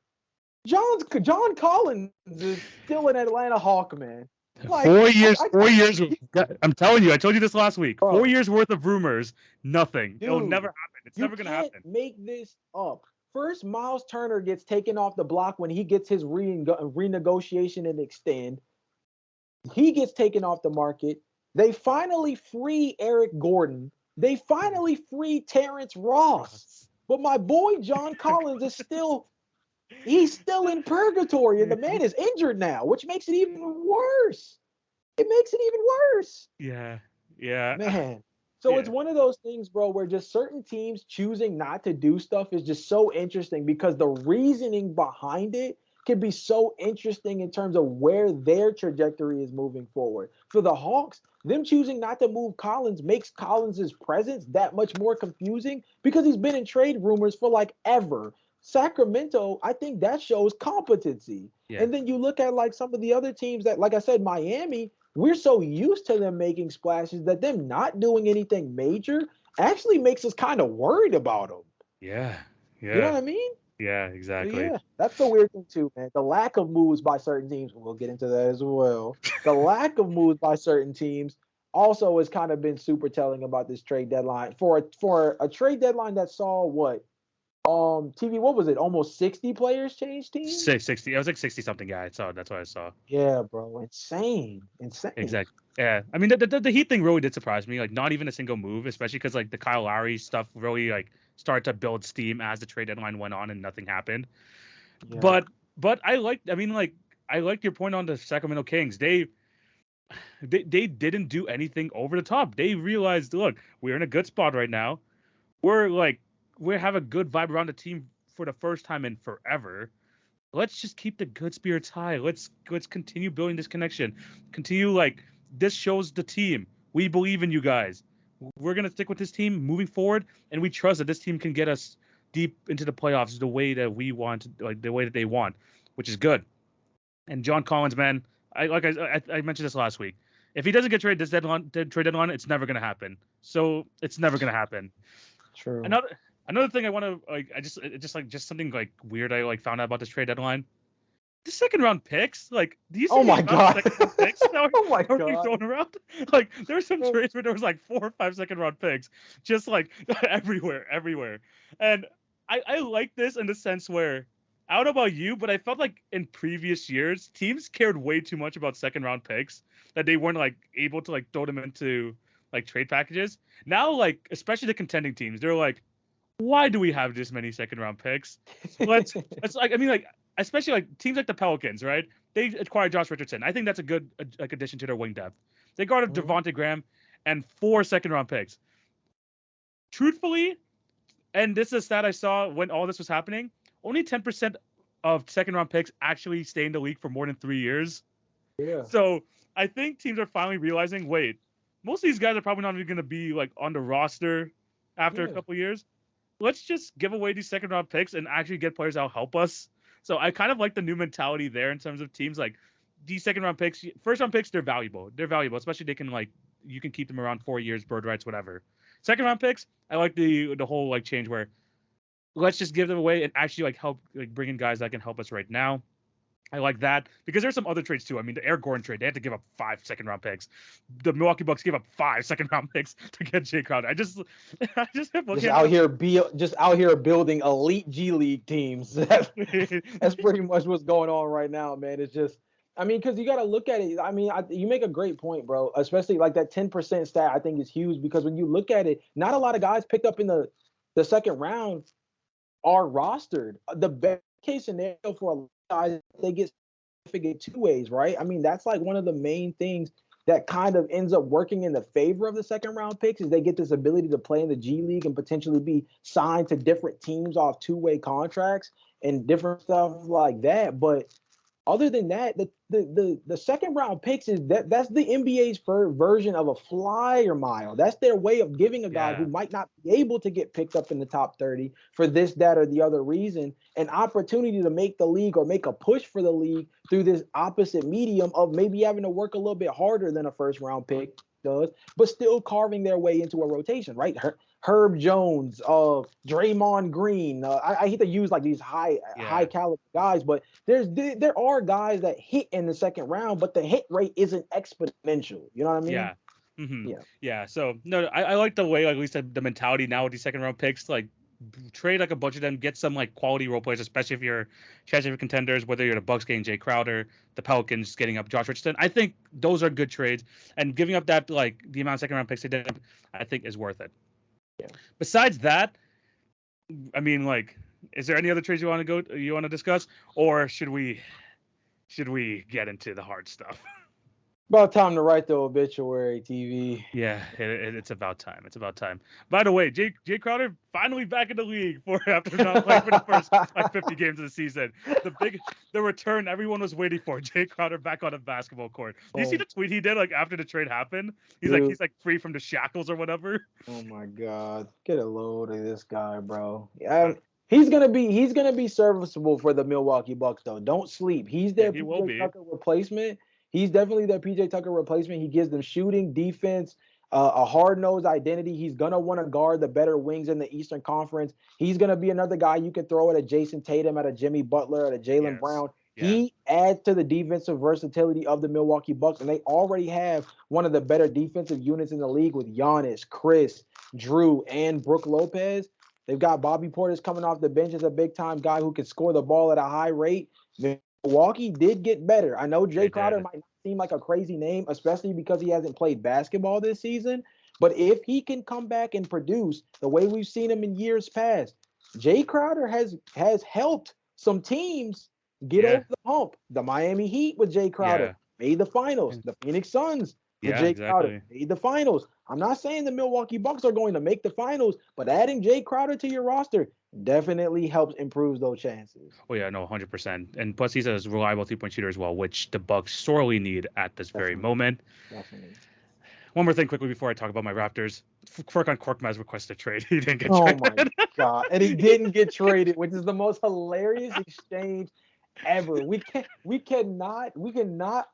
Speaker 3: John Collins is still an Atlanta Hawk, man.
Speaker 2: 4 years. I'm telling you, I told you this last week. 4 years worth of rumors, nothing. Dude, it'll never happen. It's never gonna happen.
Speaker 3: Make this up. First, Miles Turner gets taken off the block when he gets his renegotiation and extend. He gets taken off the market. They finally free Eric Gordon. They finally free Terrence Ross. But my boy John Collins is still He's still in purgatory, and the man is injured now, which makes it even worse. It makes it even worse.
Speaker 2: Yeah, yeah,
Speaker 3: Man. So it's
Speaker 2: yeah,
Speaker 3: one of those things, bro, where just certain teams choosing not to do stuff is just so interesting because the reasoning behind it can be so interesting in terms of where their trajectory is moving forward. For the Hawks, them choosing not to move Collins makes Collins's presence that much more confusing because he's been in trade rumors for like ever. Sacramento, I think that shows competency.
Speaker 2: yeah,
Speaker 3: And then you look at like some of the other teams that, like I said, Miami, we're so used to them making splashes that them not doing anything major actually makes us kind of worried about them.
Speaker 2: yeah,
Speaker 3: You know
Speaker 2: yeah,
Speaker 3: what I mean?
Speaker 2: yeah,
Speaker 3: So
Speaker 2: exactly.
Speaker 3: yeah, that's the weird thing too, man. The lack of moves by certain teams, we'll get into that as well. The lack of moves by certain teams also has kind of been super telling about this trade deadline. For a trade deadline that saw what TV, what was it? Almost 60 players change teams?
Speaker 2: 60. I was like 60 something guy. So that's what I saw.
Speaker 3: Yeah, bro. Insane. Insane.
Speaker 2: Exactly. Yeah. I mean, the Heat thing really did surprise me. Like, not even a single move, especially because like the Kyle Lowry stuff really like started to build steam as the trade deadline went on and nothing happened.
Speaker 3: Yeah.
Speaker 2: But I like. I mean, like I like your point on the Sacramento Kings. They didn't do anything over the top. They realized, look, we're in a good spot right now. We're like we have a good vibe around the team for the first time in forever. Let's just keep the good spirits high. Let's continue building this connection. Continue like this shows the team. We believe in you guys. We're gonna stick with this team moving forward, and we trust that this team can get us deep into the playoffs the way that we want, like the way that they want, which is good. And John Collins, man, I mentioned this last week. If he doesn't get traded this trade deadline, it's never gonna happen. So it's never gonna happen.
Speaker 3: True.
Speaker 2: Another thing I want to like, just something like weird I like found out about this trade deadline. The second round picks, like, do you see
Speaker 3: Oh
Speaker 2: the
Speaker 3: my
Speaker 2: amount of
Speaker 3: god.
Speaker 2: second round picks
Speaker 3: Oh my
Speaker 2: that are being
Speaker 3: god.
Speaker 2: thrown around? Like, there were some trades where there was like 4 or 5 second round picks, just like everywhere. And I like this in the sense where I don't know about you, but I felt like in previous years teams cared way too much about second round picks that they weren't like able to like throw them into like trade packages. Now, like especially the contending teams, they're like, why do we have this many second round picks? Let's like I mean like especially like teams like the Pelicans, right? They acquired Josh Richardson. I think that's a good like addition to their wing depth. They got a
Speaker 3: Mhm.
Speaker 2: Devonte Graham and 4 second round picks. Truthfully, and this is a stat I saw when all this was happening, only 10% of second round picks actually stay in the league for more than 3 years.
Speaker 3: Yeah.
Speaker 2: So I think teams are finally realizing, wait, most of these guys are probably not even going to be like on the roster after a
Speaker 3: Yeah.
Speaker 2: couple years. Let's just give away these second round picks and actually get players that'll help us. So I kind of like the new mentality there in terms of teams like these second round picks, first round picks, they're valuable. They're valuable, especially they can like you can keep them around 4 years, bird rights, whatever. Second round picks, I like the whole like change where let's just give them away and actually like help like bring in guys that can help us right now. I like that because there's some other trades too. I mean, the Eric Gordon trade, they had to give up 5 second round picks. The Milwaukee Bucks gave up 5 second round picks to get Jay Crowder. I just kept looking at
Speaker 3: Just out here building elite G League teams. That's,
Speaker 2: it.
Speaker 3: that's pretty much what's going on right now, man. It's just, I mean, because you got to look at it. I mean, you make a great point, bro. Especially like that 10% stat, I think is huge because when you look at it, not a lot of guys picked up in the second round are rostered. The best case scenario for a lot of guys, they get significant two ways, right? I mean, that's like one of the main things that kind of ends up working in the favor of the second round picks is they get this ability to play in the G League and potentially be signed to different teams off two-way contracts and different stuff like that. But other than that, the second round picks is that's the NBA's version of a flyer mile. That's their way of giving a guy who
Speaker 2: Yeah,
Speaker 3: might not be able to get picked up in the top 30 for this, that, or the other reason, an opportunity to make the league or make a push for the league through this opposite medium of maybe having to work a little bit harder than a first round pick does, but still carving their way into a rotation, right? Herb Jones, Draymond Green. I hate to use like these high
Speaker 2: yeah,
Speaker 3: caliber guys, but there are guys that hit in the second round, but the hit rate isn't exponential. You know what I mean?
Speaker 2: yeah.
Speaker 3: Yeah.
Speaker 2: Yeah. So no, I like the way like, at least the mentality now with these second round picks, like trade like a bunch of them, get some like quality role players, especially if you're championship contenders, whether you're the Bucks getting Jay Crowder, the Pelicans getting up Josh Richardson. I think those are good trades, and giving up that like the amount of second round picks they did, I think is worth it.
Speaker 3: Yeah.
Speaker 2: Besides that, I mean, like Is there any other trades you want to discuss, or should we get into the hard stuff?
Speaker 3: About time to write the obituary, TV.
Speaker 2: Yeah, it's about time. It's about time. By the way, Jay Crowder finally back in the league for after not playing for the first like 50 games of the season. The return everyone was waiting for. Jay Crowder back on a basketball court. Do you see the tweet he did like after the trade happened? He's like free from the shackles or whatever.
Speaker 3: Oh my God, get a load of this guy, bro. Yeah, he's gonna be serviceable for the Milwaukee Bucks though. Don't sleep. He's their PJ Tucker replacement. He's definitely their PJ Tucker replacement. He gives them shooting, defense, a hard-nosed identity. He's going to want to guard the better wings in the Eastern Conference. He's going to be another guy you can throw at a Jason Tatum, at a Jimmy Butler, at a Jaylen Brown. Yeah. He adds to the defensive versatility of the Milwaukee Bucks, and they already have one of the better defensive units in the league with Giannis, Chris, Drew, and Brook Lopez. They've got Bobby Portis coming off the bench as a big-time guy who can score the ball at a high rate. Milwaukee did get better. I know Jay Crowder might not seem like a crazy name, especially because he hasn't played basketball this season. But if he can come back and produce the way we've seen him in years past, Jay Crowder has helped some teams get over the hump. The Miami Heat with Jay Crowder made the finals. The Phoenix Suns with Jay Crowder made the finals. I'm not saying the Milwaukee Bucks are going to make the finals, but adding Jay Crowder to your roster definitely helps improve those chances.
Speaker 2: Oh yeah, no, 100%. And plus he's a reliable 3-point shooter as well, which the Bucks sorely need at this very moment.
Speaker 3: Definitely.
Speaker 2: One more thing quickly before I talk about my Raptors. Furkan Korkmaz requested a trade. He didn't get traded.
Speaker 3: Oh my God. And he didn't get traded, which is the most hilarious exchange ever. We cannot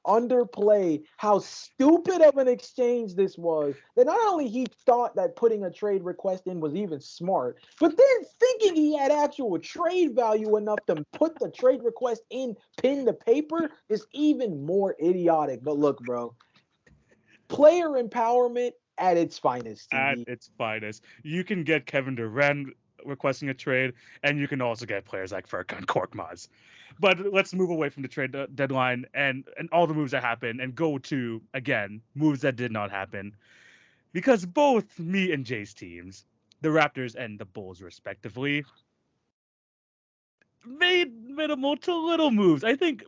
Speaker 3: underplay how stupid of an exchange this was. That not only he thought that putting a trade request in was even smart, but then thinking he had actual trade value enough to put the trade request in pen to paper is even more idiotic. But look, bro, player empowerment at its finest.
Speaker 2: At its finest. You can get Kevin Durant requesting a trade, and you can also get players like Furkan Korkmaz. But let's move away from the trade deadline and all the moves that happened and go to, again, moves that did not happen. Because both me and Jay's teams, the Raptors and the Bulls respectively, made minimal to little moves. I think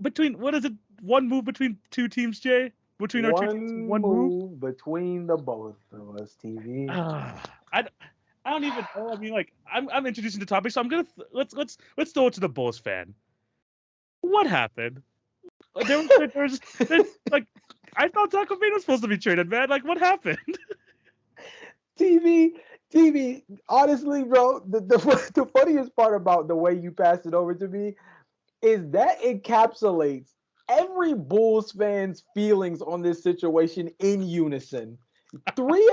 Speaker 2: one move between two teams, Jay? Between our two teams?
Speaker 3: One move between the both of us, TV.
Speaker 2: I don't even know. I mean, like, I'm introducing the topic, so I'm gonna let's throw it to the Bulls fan. What happened? There's like, I thought Zach LaVine was supposed to be traded, man. Like, what happened?
Speaker 3: TV. Honestly, bro, the funniest part about the way you passed it over to me is that encapsulates every Bulls fan's feelings on this situation in unison. 3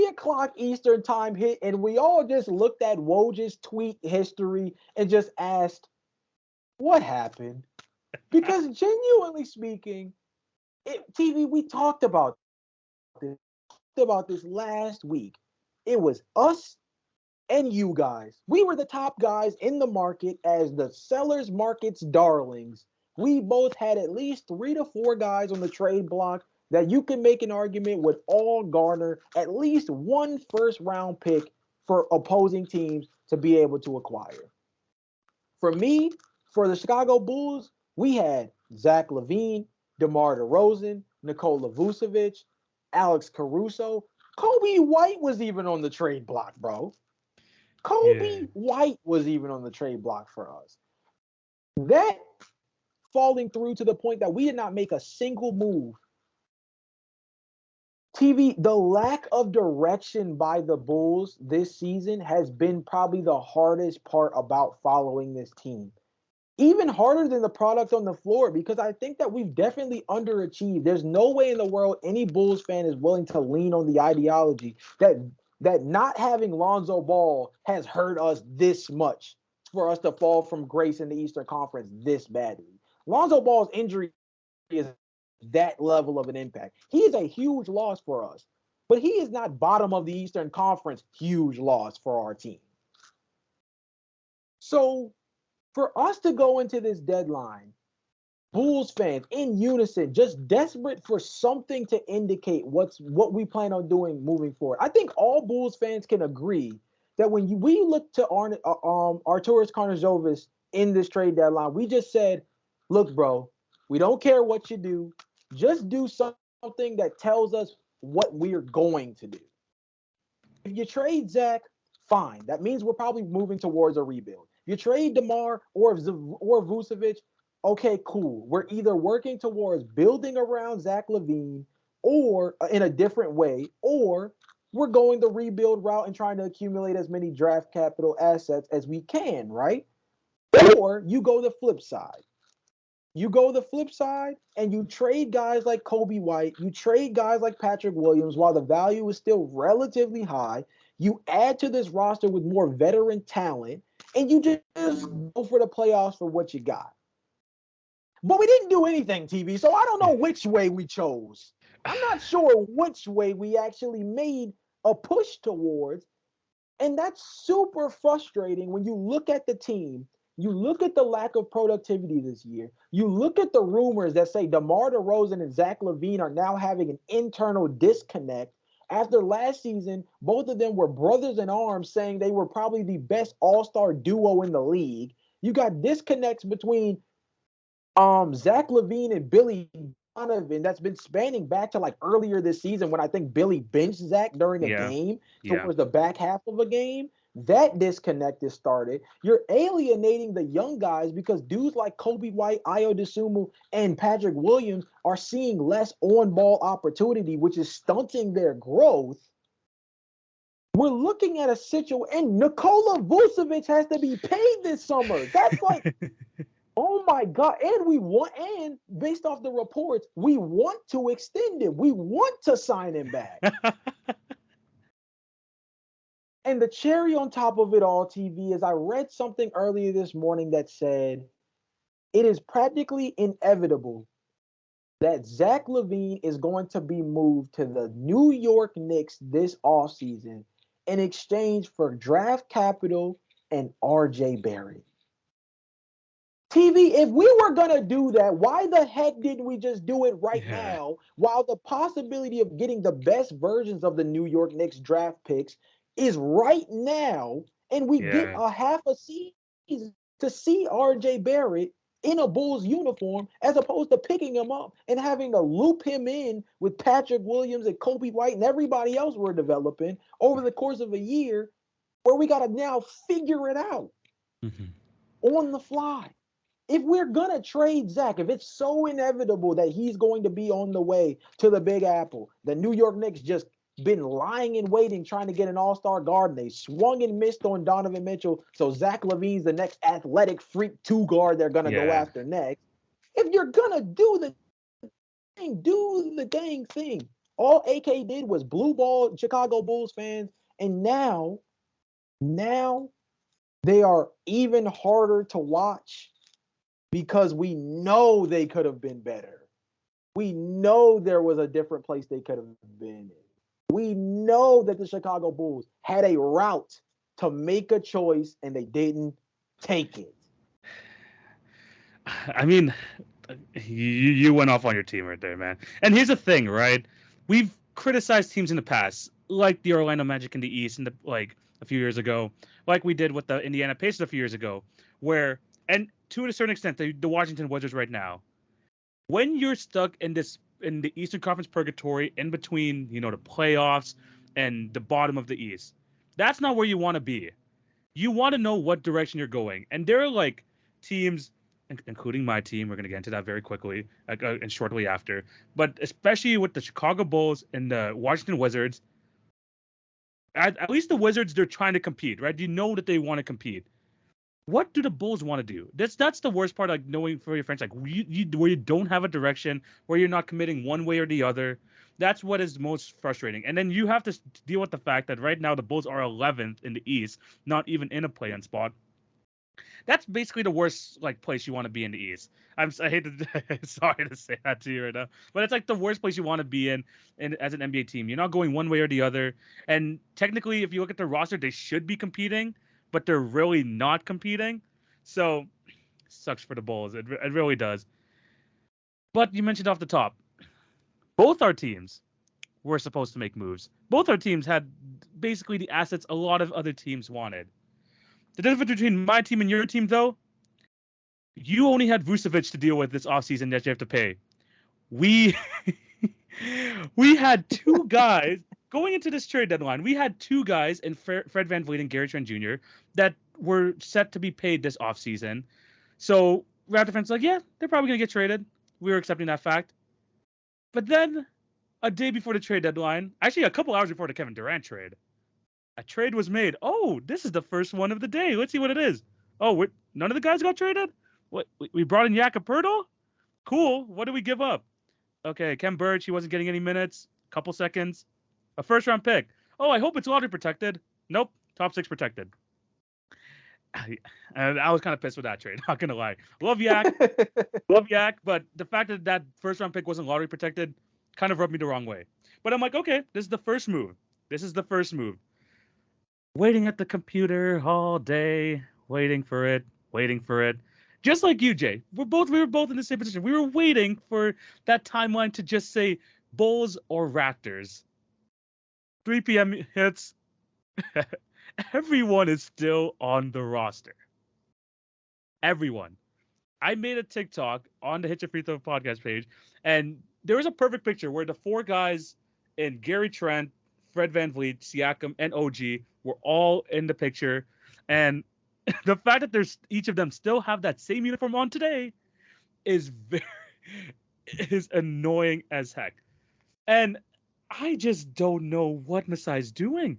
Speaker 3: o'clock Eastern time hit, and we all just looked at Woj's tweet history and just asked, what happened? Because genuinely speaking, TV, we talked about this last week. It was us and you guys. We were the top guys in the market as the sellers market's darlings. We both had at least 3 to 4 guys on the trade block that you can make an argument would all garner at least one first-round pick for opposing teams to be able to acquire. For me, for the Chicago Bulls, we had Zach LaVine, DeMar DeRozan, Nikola Vucevic, Alex Caruso. Kobe White was even on the trade block, bro. Kobe White was even on the trade block for us. That falling through to the point that we did not make a single move. TV, the lack of direction by the Bulls this season has been probably the hardest part about following this team. Even harder than the product on the floor, because I think that we've definitely underachieved. There's no way in the world any Bulls fan is willing to lean on the ideology that not having Lonzo Ball has hurt us this much for us to fall from grace in the Eastern Conference this badly. Lonzo Ball's injury is that level of an impact. He is a huge loss for us, but he is not bottom of the Eastern Conference huge loss for our team. So for us to go into this deadline, Bulls fans in unison, just desperate for something to indicate what we plan on doing moving forward. I think all Bulls fans can agree that when we look to Arturas Karnišovas in this trade deadline, we just said, look, bro, we don't care what you do. Just do something that tells us what we're going to do. If you trade Zach, fine. That means we're probably moving towards a rebuild. If you trade DeMar or Vucevic, okay, cool. We're either working towards building around Zach LaVine or in a different way, or we're going the rebuild route and trying to accumulate as many draft capital assets as we can, right? Or you go the flip side. You go the flip side and you trade guys like Kobe White, you trade guys like Patrick Williams while the value is still relatively high. You add to this roster with more veteran talent, and you just go for the playoffs for what you got. But we didn't do anything, TV, so I don't know which way we chose. I'm not sure which way we actually made a push towards. And that's super frustrating when you look at the team. You look at the lack of productivity this year. You look at the rumors that say DeMar DeRozan and Zach LaVine are now having an internal disconnect. After last season, both of them were brothers in arms saying they were probably the best all-star duo in the league. You got disconnects between Zach LaVine and Billy Donovan that's been spanning back to like earlier this season when I think Billy benched Zach during a game towards the back half of a game. That disconnect is started. You're alienating the young guys because dudes like Kobe White, Ayo Dosunmu, and Patrick Williams are seeing less on-ball opportunity, which is stunting their growth. We're looking at a situation, and Nikola Vucevic has to be paid this summer. That's like, oh my God. And based off the reports, we want to extend him. We want to sign him back. And the cherry on top of it all, TV, is I read something earlier this morning that said it is practically inevitable that Zach LaVine is going to be moved to the New York Knicks this offseason in exchange for draft capital and RJ Barrett. TV, if we were going to do that, why the heck didn't we just do it right now while the possibility of getting the best versions of the New York Knicks draft picks is right now, and we get a half a season to see RJ Barrett in a Bulls uniform as opposed to picking him up and having to loop him in with Patrick Williams and Kobe White and everybody else we're developing over the course of a year where we got to now figure it out on the fly. If we're going to trade Zach, if it's so inevitable that he's going to be on the way to the Big Apple, the New York Knicks just been lying and waiting, trying to get an all-star guard, and they swung and missed on Donovan Mitchell, so Zach LaVine's the next athletic freak two guard they're going to go after next. If you're going to do the dang thing. All AK did was blue ball Chicago Bulls fans, and now they are even harder to watch because we know they could have been better. We know there was a different place they could have been in. We know that the Chicago Bulls had a route to make a choice and they didn't take it.
Speaker 2: I mean, you went off on your team right there, man. And here's the thing, right? We've criticized teams in the past, like the Orlando Magic in the East, like a few years ago, like we did with the Indiana Pacers a few years ago, where, and to a certain extent, the Washington Wizards right now, when you're stuck in the Eastern Conference purgatory in between, the playoffs and the bottom of the East, that's not where you want to be. You want to know what direction you're going. And there are like teams, including my team, we're going to get into that very quickly and shortly after, but especially with the Chicago Bulls and the Washington Wizards, at least the Wizards, they're trying to compete, right? You know that they want to compete. What do the Bulls want to do? That's the worst part, like knowing for your friends, like where you don't have a direction, where you're not committing one way or the other. That's what is most frustrating. And then you have to deal with the fact that right now the Bulls are 11th in the East, not even in a play-in spot. That's basically the worst like place you want to be in the East. I hate to sorry to say that to you right now, but it's like the worst place you want to be in as an NBA team. You're not going one way or the other. And technically, if you look at the roster, they should be competing, but they're really not competing. So, sucks for the Bulls. It really does. But you mentioned off the top, both our teams, were supposed to make moves. Both our teams had basically the assets a lot of other teams wanted. The difference between my team and your team, though, you only had Vucevic to deal with this offseason that you have to pay. We we had two guys going into this trade deadline. We had two guys in Fred VanVleet and Gary Trent Jr. that were set to be paid this offseason. So Raptor fans like, yeah, they're probably going to get traded. We were accepting that fact. But then a day before the trade deadline, actually a couple hours before the Kevin Durant trade, a trade was made. Oh, this is the first one of the day. Let's see what it is. Oh, none of the guys got traded? What? We brought in Jakob Poeltl? Cool. What did we give up? Okay, Khem Birch, he wasn't getting any minutes. Couple seconds. A first-round pick. Oh, I hope it's lottery protected. Nope. Top 6 protected. And I was kind of pissed with that trade. Not going to lie. Love Yak. Love Yak. But the fact that that first-round pick wasn't lottery protected kind of rubbed me the wrong way. But I'm like, okay, this is the first move. This is the first move. Waiting at the computer all day. Waiting for it. Just like you, Jay. We were both in the same position. We were waiting for that timeline to just say Bulls or Raptors. 3 p.m. hits. Everyone is still on the roster. Everyone. I made a TikTok on the Hit Your Free Throw podcast page, and there was a perfect picture where the 4 guys in Gary Trent, Fred VanVleet, Siakam, and OG were all in the picture. And the fact that there's each of them still have that same uniform on today is annoying as heck. And I just don't know what Masai's doing.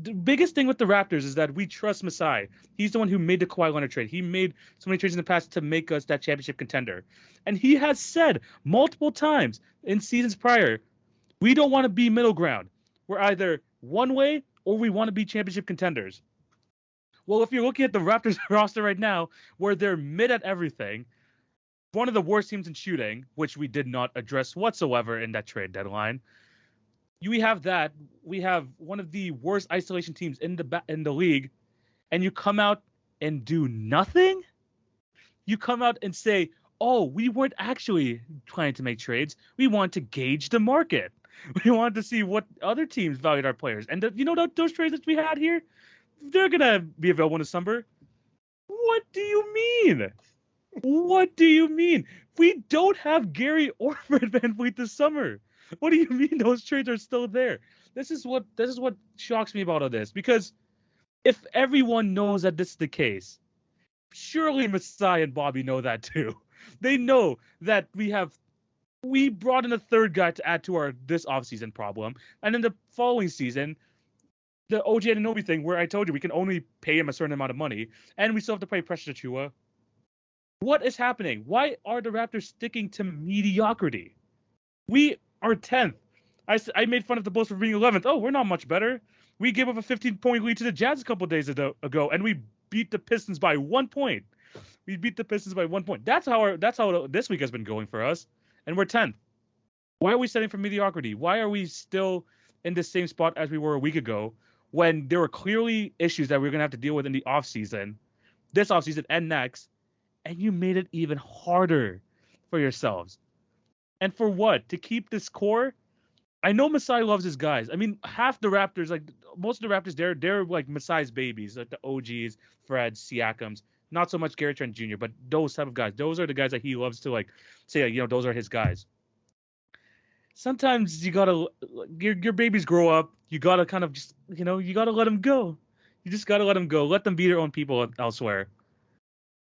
Speaker 2: The biggest thing with the Raptors is that we trust Masai. He's the one who made the Kawhi Leonard trade. He made so many trades in the past to make us that championship contender. And he has said multiple times in seasons prior, we don't want to be middle ground. We're either one way or we want to be championship contenders. Well, if you're looking at the Raptors roster right now, where they're mid at everything, one of the worst teams in shooting, which we did not address whatsoever in that trade deadline, we have that. We have one of the worst isolation teams in the league, and you come out and do nothing? You come out and say, oh, we weren't actually trying to make trades. We want to gauge the market. We wanted to see what other teams valued our players. And those trades that we had here? They're going to be available in December. What do you mean? What do you mean? We don't have Gary or Fred VanVleet this summer. What do you mean those trades are still there? This is what shocks me about all this. Because if everyone knows that this is the case, surely Masai and Bobby know that too. They know that we brought in a third guy to add to this offseason problem. And in the following season, the OG Anunoby thing where I told you we can only pay him a certain amount of money, and we still have to pay Precious Achiuwa. What is happening? Why are the Raptors sticking to mediocrity? We are 10th. I made fun of the Bulls for being 11th. Oh, we're not much better. We gave up a 15-point lead to the Jazz a couple days ago, and we beat the Pistons by 1 point. We beat the Pistons by 1 point. That's how this week has been going for us, and we're 10th. Why are we setting for mediocrity? Why are we still in the same spot as we were a week ago, when there were clearly issues that we were going to have to deal with in the offseason, this offseason and next, and you made it even harder for yourselves? And for what? To keep this core? I know Masai loves his guys. I mean, half the Raptors, like most of the Raptors, they're like Masai's babies, like the OGs, Fred, Siakams. Not so much Gary Trent Jr., but those type of guys. Those are the guys that he loves to like say, those are his guys. Sometimes you gotta, your babies grow up. You gotta kind of just, you gotta let them go. You just gotta let them go. Let them be their own people elsewhere.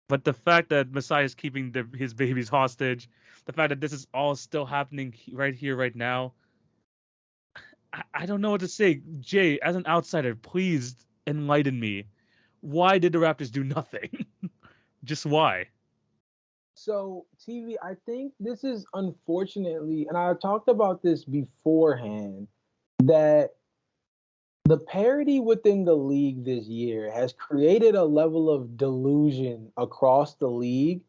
Speaker 2: But the fact that Masai is keeping his babies hostage, the fact that this is all still happening right here, right now, I don't know what to say. Jay, as an outsider, please enlighten me. Why did the Raptors do nothing? Just why?
Speaker 3: So, TV, I think this is unfortunately, and I talked about this beforehand, that the parity within the league this year has created a level of delusion across the league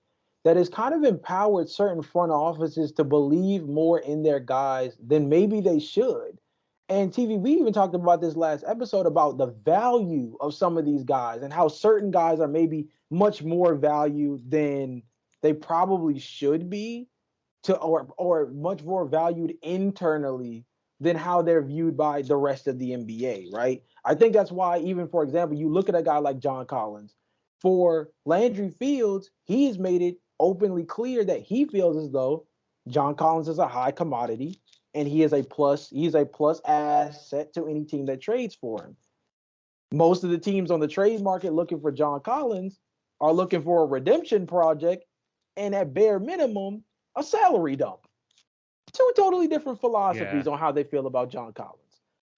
Speaker 3: that has kind of empowered certain front offices to believe more in their guys than maybe they should. And TV, we even talked about this last episode about the value of some of these guys and how certain guys are maybe much more valued than they probably should be, or much more valued internally than how they're viewed by the rest of the NBA, right? I think that's why, even for example, you look at a guy like John Collins. For Landry Fields, he's made it openly clear that he feels as though John Collins is a high commodity and he's a plus asset to any team that trades for him. Most of the teams on the trade market looking for John Collins are looking for a redemption project and at bare minimum, a salary dump. Two totally different philosophies on how they feel about John Collins.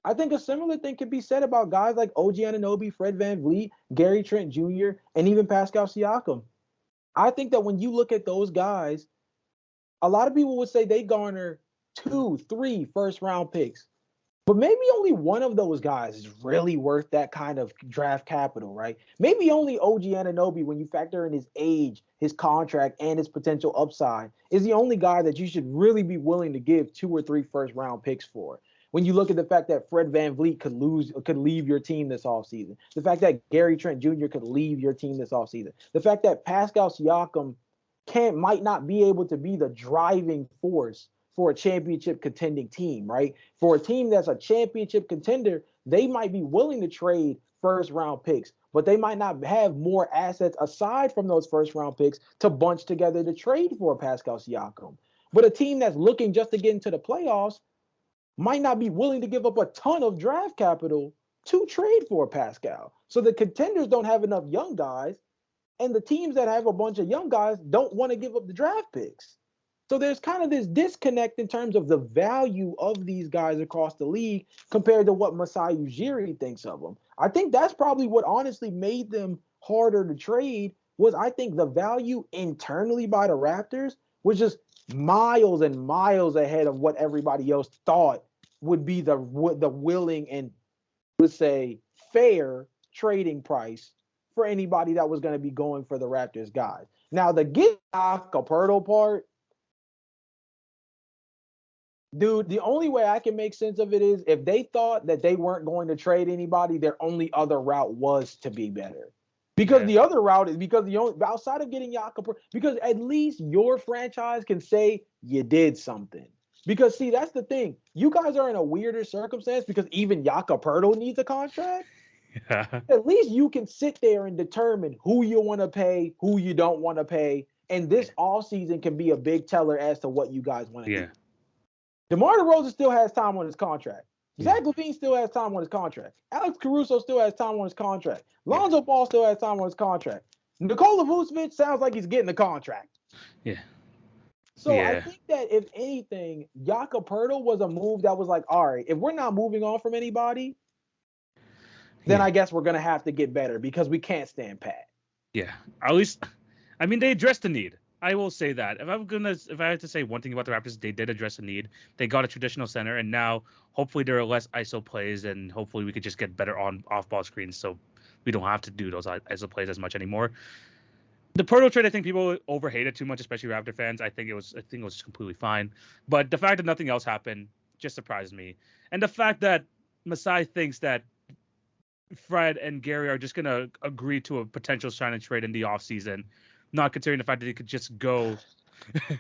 Speaker 3: I think a similar thing could be said about guys like OG Anunoby, Fred VanVleet, Gary Trent Jr., and even Pascal Siakam. I think that when you look at those guys, a lot of people would say they garner 2, 3 first round picks. But maybe only one of those guys is really worth that kind of draft capital, right? Maybe only OG Anunoby, when you factor in his age, his contract, and his potential upside, is the only guy that you should really be willing to give 2 or 3 first round picks for. When you look at the fact that Fred VanVleet could leave your team this offseason, the fact that Gary Trent Jr. could leave your team this offseason, the fact that Pascal Siakam might not be able to be the driving force for a championship contending team, right? For a team that's a championship contender, they might be willing to trade first round picks, but they might not have more assets aside from those first round picks to bunch together to trade for Pascal Siakam. But a team that's looking just to get into the playoffs might not be willing to give up a ton of draft capital to trade for Pascal. So the contenders don't have enough young guys, and the teams that have a bunch of young guys don't want to give up the draft picks. So there's kind of this disconnect in terms of the value of these guys across the league compared to what Masai Ujiri thinks of them. I think that's probably what honestly made them harder to trade was I think the value internally by the Raptors was just miles and miles ahead of what everybody else thought would be the willing and, let's say, fair trading price for anybody that was going to be going for the Raptors guys. Now, the get Caperto part, dude, the only way I can make sense of it is if they thought that they weren't going to trade anybody, their only other route was to be better. Because the other route is because outside of getting Jakob, because at least your franchise can say you did something. Because see, that's the thing. You guys are in a weirder circumstance because even Jakob Poeltl needs a contract. Yeah. At least you can sit there and determine who you want to pay, who you don't want to pay, and this offseason can be a big teller as to what you guys want to do. DeMar DeRozan still has time on his contract. Zach LaVine still has time on his contract. Alex Caruso still has time on his contract. Lonzo Ball still has time on his contract. Nikola Vucevic sounds like he's getting a contract. Yeah. So I think that if anything, Jakob Poeltl was a move that was like, all right, if we're not moving on from anybody, then I guess we're going to have to get better because we can't stand pat.
Speaker 2: Yeah. At least, I mean, they addressed the need. I will say that. If I had to say one thing about the Raptors, they did address a need. They got a traditional center, and now hopefully there are less ISO plays, and hopefully we could just get better on off-ball screens, so we don't have to do those ISO plays as much anymore. The Poeltl trade, I think people overhated too much, especially Raptor fans. I think it was completely fine, but the fact that nothing else happened just surprised me, and the fact that Masai thinks that Fred and Gary are just gonna agree to a potential sign and trade in the offseason, not considering the fact that they could just go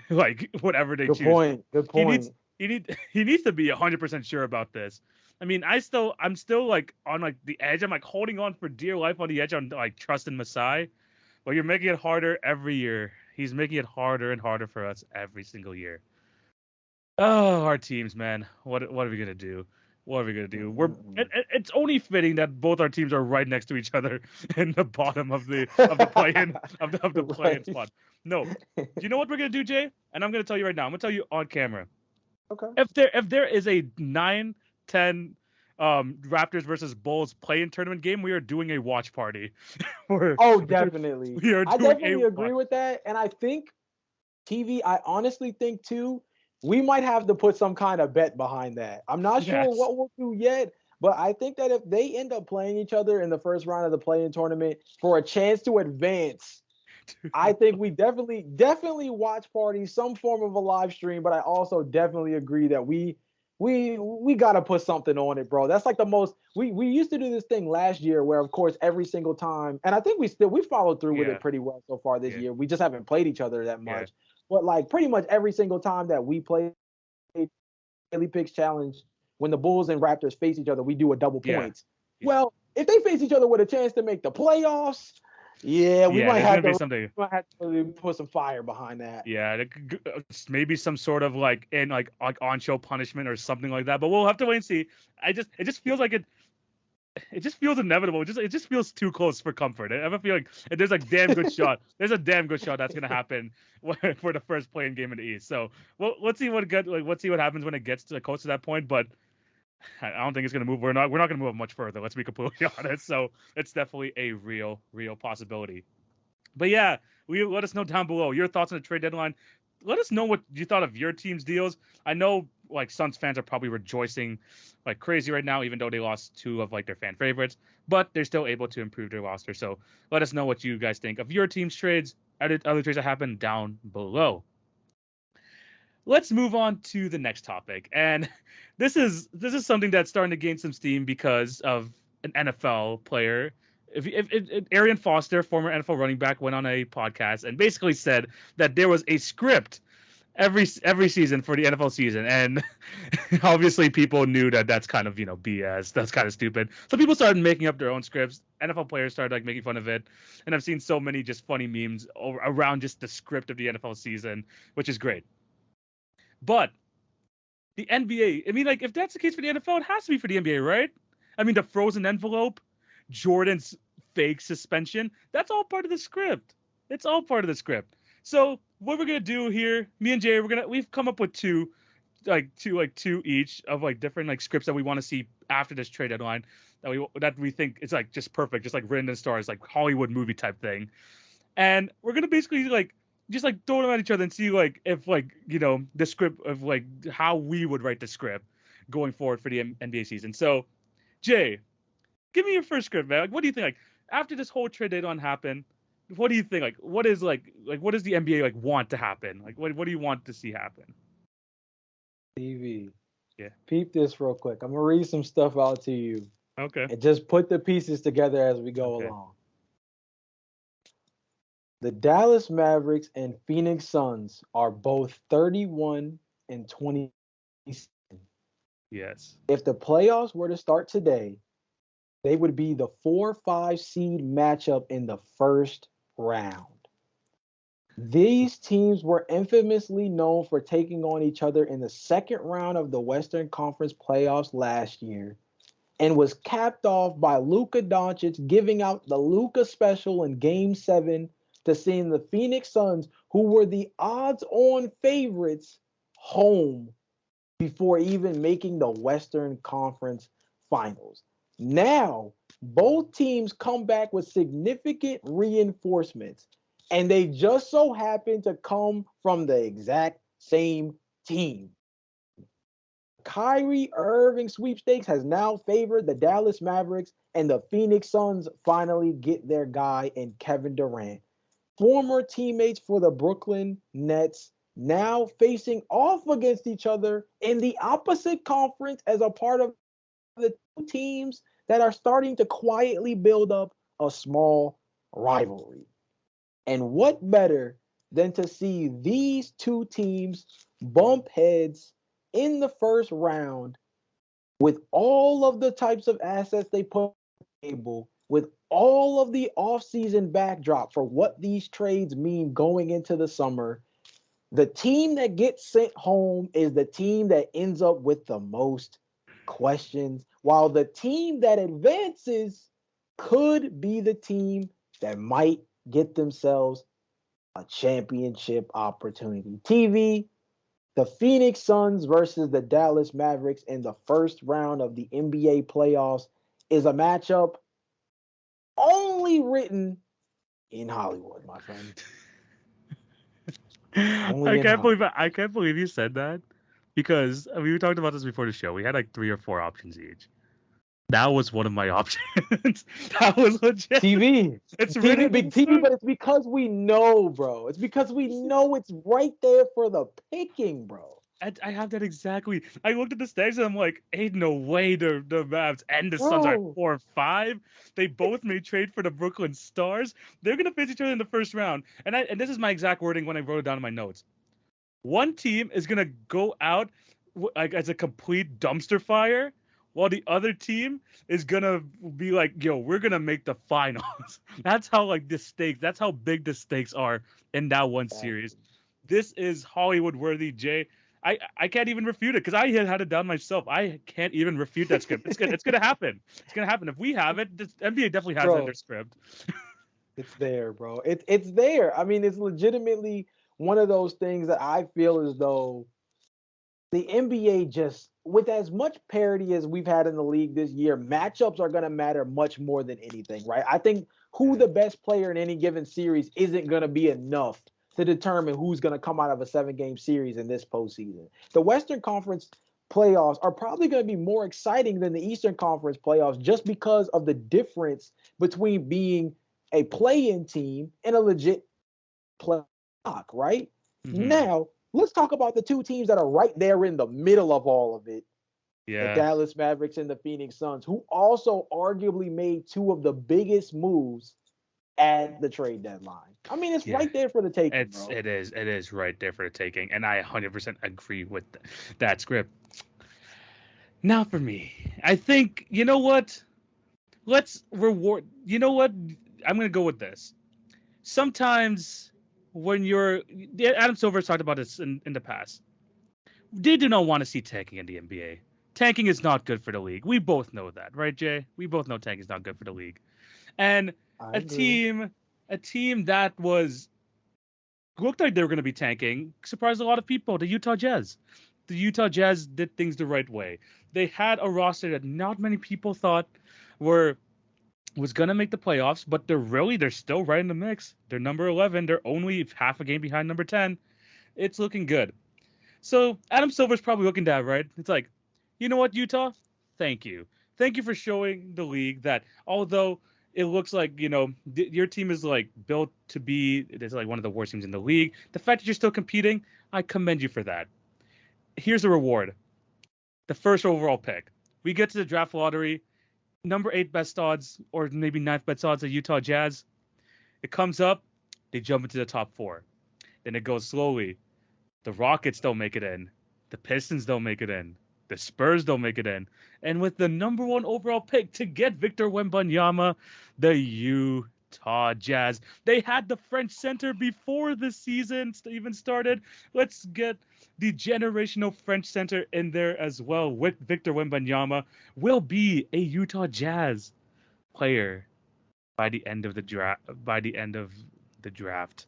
Speaker 2: like whatever they choose.
Speaker 3: Good point.
Speaker 2: He needs to be 100% sure about this. I mean, I'm still like on like the edge. I'm like holding on for dear life on the edge on like trusting Masai. But you're making it harder every year. He's making it harder and harder for us every single year. Oh, our teams, man. What are we gonna do? What are we gonna do? It's only fitting that both our teams are right next to each other in the bottom of the play-in of the play-in spot. No, do you know what we're gonna do, Jay? And I'm gonna tell you right now. I'm gonna tell you on camera.
Speaker 3: Okay.
Speaker 2: If there is a 9-10 Raptors versus Bulls play-in tournament game, we are doing a watch party.
Speaker 3: Definitely. I definitely agree with that, and I think TV. I honestly think too. We might have to put some kind of bet behind that. I'm not sure what we'll do yet, but I think that if they end up playing each other in the first round of the play-in tournament for a chance to advance, I think we definitely watch parties, some form of a live stream. But I also definitely agree that we got to put something on it, bro. That's like the most. We used to do this thing last year where, of course, every single time, and I think we followed through with it pretty well so far this year. We just haven't played each other that much. But like pretty much every single time that we played Daily Picks Challenge, when the Bulls and Raptors face each other, we do a double
Speaker 2: Yeah.
Speaker 3: points. Well, if they face each other with a chance to make the playoffs, we might have to put some fire behind that.
Speaker 2: Yeah, maybe some sort of like on-show punishment or something like that. But we'll have to wait and see. It just feels like it just feels inevitable. It just feels too close for comfort. I have a feeling there's a damn good shot. There's a damn good shot that's gonna happen for the first playing game in the East. So let's see what happens when it gets close to that point. But I don't think it's gonna move. We're not gonna move much further. Let's be completely honest. So it's definitely a real possibility. But yeah, let us know down below your thoughts on the trade deadline. Let us know what you thought of your team's deals. I know like Suns fans are probably rejoicing like crazy right now, even though they lost two of like their fan favorites, but they're still able to improve their roster. So let us know what you guys think of your team's trades, other trades that happen down below. Let's move on to the next topic. And this is something that's starting to gain some steam because of an NFL player. If Arian Foster, former NFL running back, went on a podcast and basically said that there was a script every season for the NFL season, and obviously people knew that that's kind of BS. That's kind of stupid. So people started making up their own scripts. NFL players started like making fun of it, and I've seen so many just funny memes around just the script of the NFL season, which is great. But the NBA, I mean, like if that's the case for the NFL, it has to be for the NBA, right? I mean, the frozen envelope, Jordan's fake suspension, that's all part of the script. It's all part of the script. So what we're gonna do here, me and Jay, we've come up with two each of like different like scripts that we want to see after this trade deadline that we think is like just perfect, just like written in stars, like Hollywood movie type thing. And we're gonna basically like just like throw them at each other and see like if like the script of like how we would write the script going forward for the NBA season. So Jay, give me your first script, man. Like, what do you think? Like, after this whole trade deadline happened, what do you think? Like, what does the NBA like want to happen? Like, what do you want to see happen?
Speaker 3: TV.
Speaker 2: Yeah.
Speaker 3: Peep this real quick. I'm gonna read some stuff out to you.
Speaker 2: Okay.
Speaker 3: And just put the pieces together as we go along. The Dallas Mavericks and Phoenix Suns are both 31 and 27.
Speaker 2: Yes.
Speaker 3: If the playoffs were to start today, they would be the 4-5 seed matchup in the first round. These teams were infamously known for taking on each other in the second round of the Western Conference playoffs last year, and was capped off by Luka Doncic giving out the Luka special in Game 7 to send the Phoenix Suns, who were the odds-on favorites, home before even making the Western Conference Finals. Now, both teams come back with significant reinforcements, and they just so happen to come from the exact same team. Kyrie Irving sweepstakes has now favored the Dallas Mavericks, and the Phoenix Suns finally get their guy in Kevin Durant. Former teammates for the Brooklyn Nets now facing off against each other in the opposite conference as a part of the two teams that are starting to quietly build up a small rivalry. And what better than to see these two teams bump heads in the first round with all of the types of assets they put on the table, with all of the offseason backdrop for what these trades mean going into the summer. The team that gets sent home is the team that ends up with the most questions, while the team that advances could be the team that might get themselves a championship opportunity. TV, the Phoenix Suns versus the Dallas Mavericks in the first round of the NBA playoffs is a matchup only written in Hollywood, my friend.
Speaker 2: I can't believe you said that, because I mean, we talked about this before the show. We had like 3 or 4 options each. That was one of my options. That was legit.
Speaker 3: TV.
Speaker 2: It's
Speaker 3: TV,
Speaker 2: really
Speaker 3: big TV, but it's because we know, bro. It's because we know it's right there for the picking, bro.
Speaker 2: I have that exactly. I looked at the stakes and I'm like, ain't no way the Mavs and the Suns are 4-5. They both made trade for the Brooklyn Stars. They're gonna face each other in the first round. And this is my exact wording when I wrote it down in my notes. One team is gonna go out like as a complete dumpster fire, while the other team is gonna be like, "Yo, we're gonna make the finals." That's how like the stakes. That's how big the stakes are in that one series.
Speaker 3: Exactly.
Speaker 2: This is Hollywood worthy, Jay. I can't even refute it because I had it down myself. I can't even refute that script. It's gonna happen. It's gonna happen. If we have it, the NBA definitely has it in their
Speaker 3: Bro,
Speaker 2: script.
Speaker 3: it's there, bro. It's there. I mean, it's legitimately one of those things that I feel as though the NBA just, with as much parity as we've had in the league this year, matchups are going to matter much more than anything, right? I think who the best player in any given series isn't going to be enough to determine who's going to come out of a 7-game series in this postseason. The Western Conference playoffs are probably going to be more exciting than the Eastern Conference playoffs just because of the difference between being a play-in team and a legit playoff, right?
Speaker 2: Mm-hmm.
Speaker 3: Now, let's talk about the two teams that are right there in the middle of all of it, the
Speaker 2: Yeah,
Speaker 3: Dallas Mavericks and the Phoenix Suns, who also arguably made two of the biggest moves at the trade deadline. I mean, it's
Speaker 2: yeah.
Speaker 3: right there for the taking,
Speaker 2: It's
Speaker 3: bro.
Speaker 2: it is right there for the taking, and I 100% agree with that script. Now for me, I think you know what? Let's reward. You know what? I'm gonna go with this. Sometimes when you're Adam Silver's talked about this in the past. They do not want to see tanking in the NBA. Tanking is not good for the league. We both know that, right, Jay? We both know tanking is not good for the league. And
Speaker 3: I
Speaker 2: a
Speaker 3: agree.
Speaker 2: team, a team that was looked like they were going to be tanking surprised a lot of people. The Utah Jazz. The Utah Jazz did things the right way. They had a roster that not many people thought were was gonna make the playoffs, but they're still right in the mix. They're number 11. They're only half a game behind number 10. It's looking good. So Adam Silver's probably looking at that, right? It's like, you know what, Utah? Thank you. Thank you for showing the league that although it looks like, your team is like built to be it's like one of the worst teams in the league, the fact that you're still competing, I commend you for that. Here's the reward. The first overall pick. We get to the draft lottery, number 8 best odds or maybe ninth best odds of Utah Jazz. It comes up, they jump into the top 4. Then it goes slowly. The Rockets don't make it in. The Pistons don't make it in. The Spurs don't make it in. And with the number 1 overall pick to get Victor Wembanyama, the Utah Jazz. They had the French center before the season even started. Let's get the generational French center in there as well with Victor Wembanyama. Will be a Utah Jazz player by the end of the draft.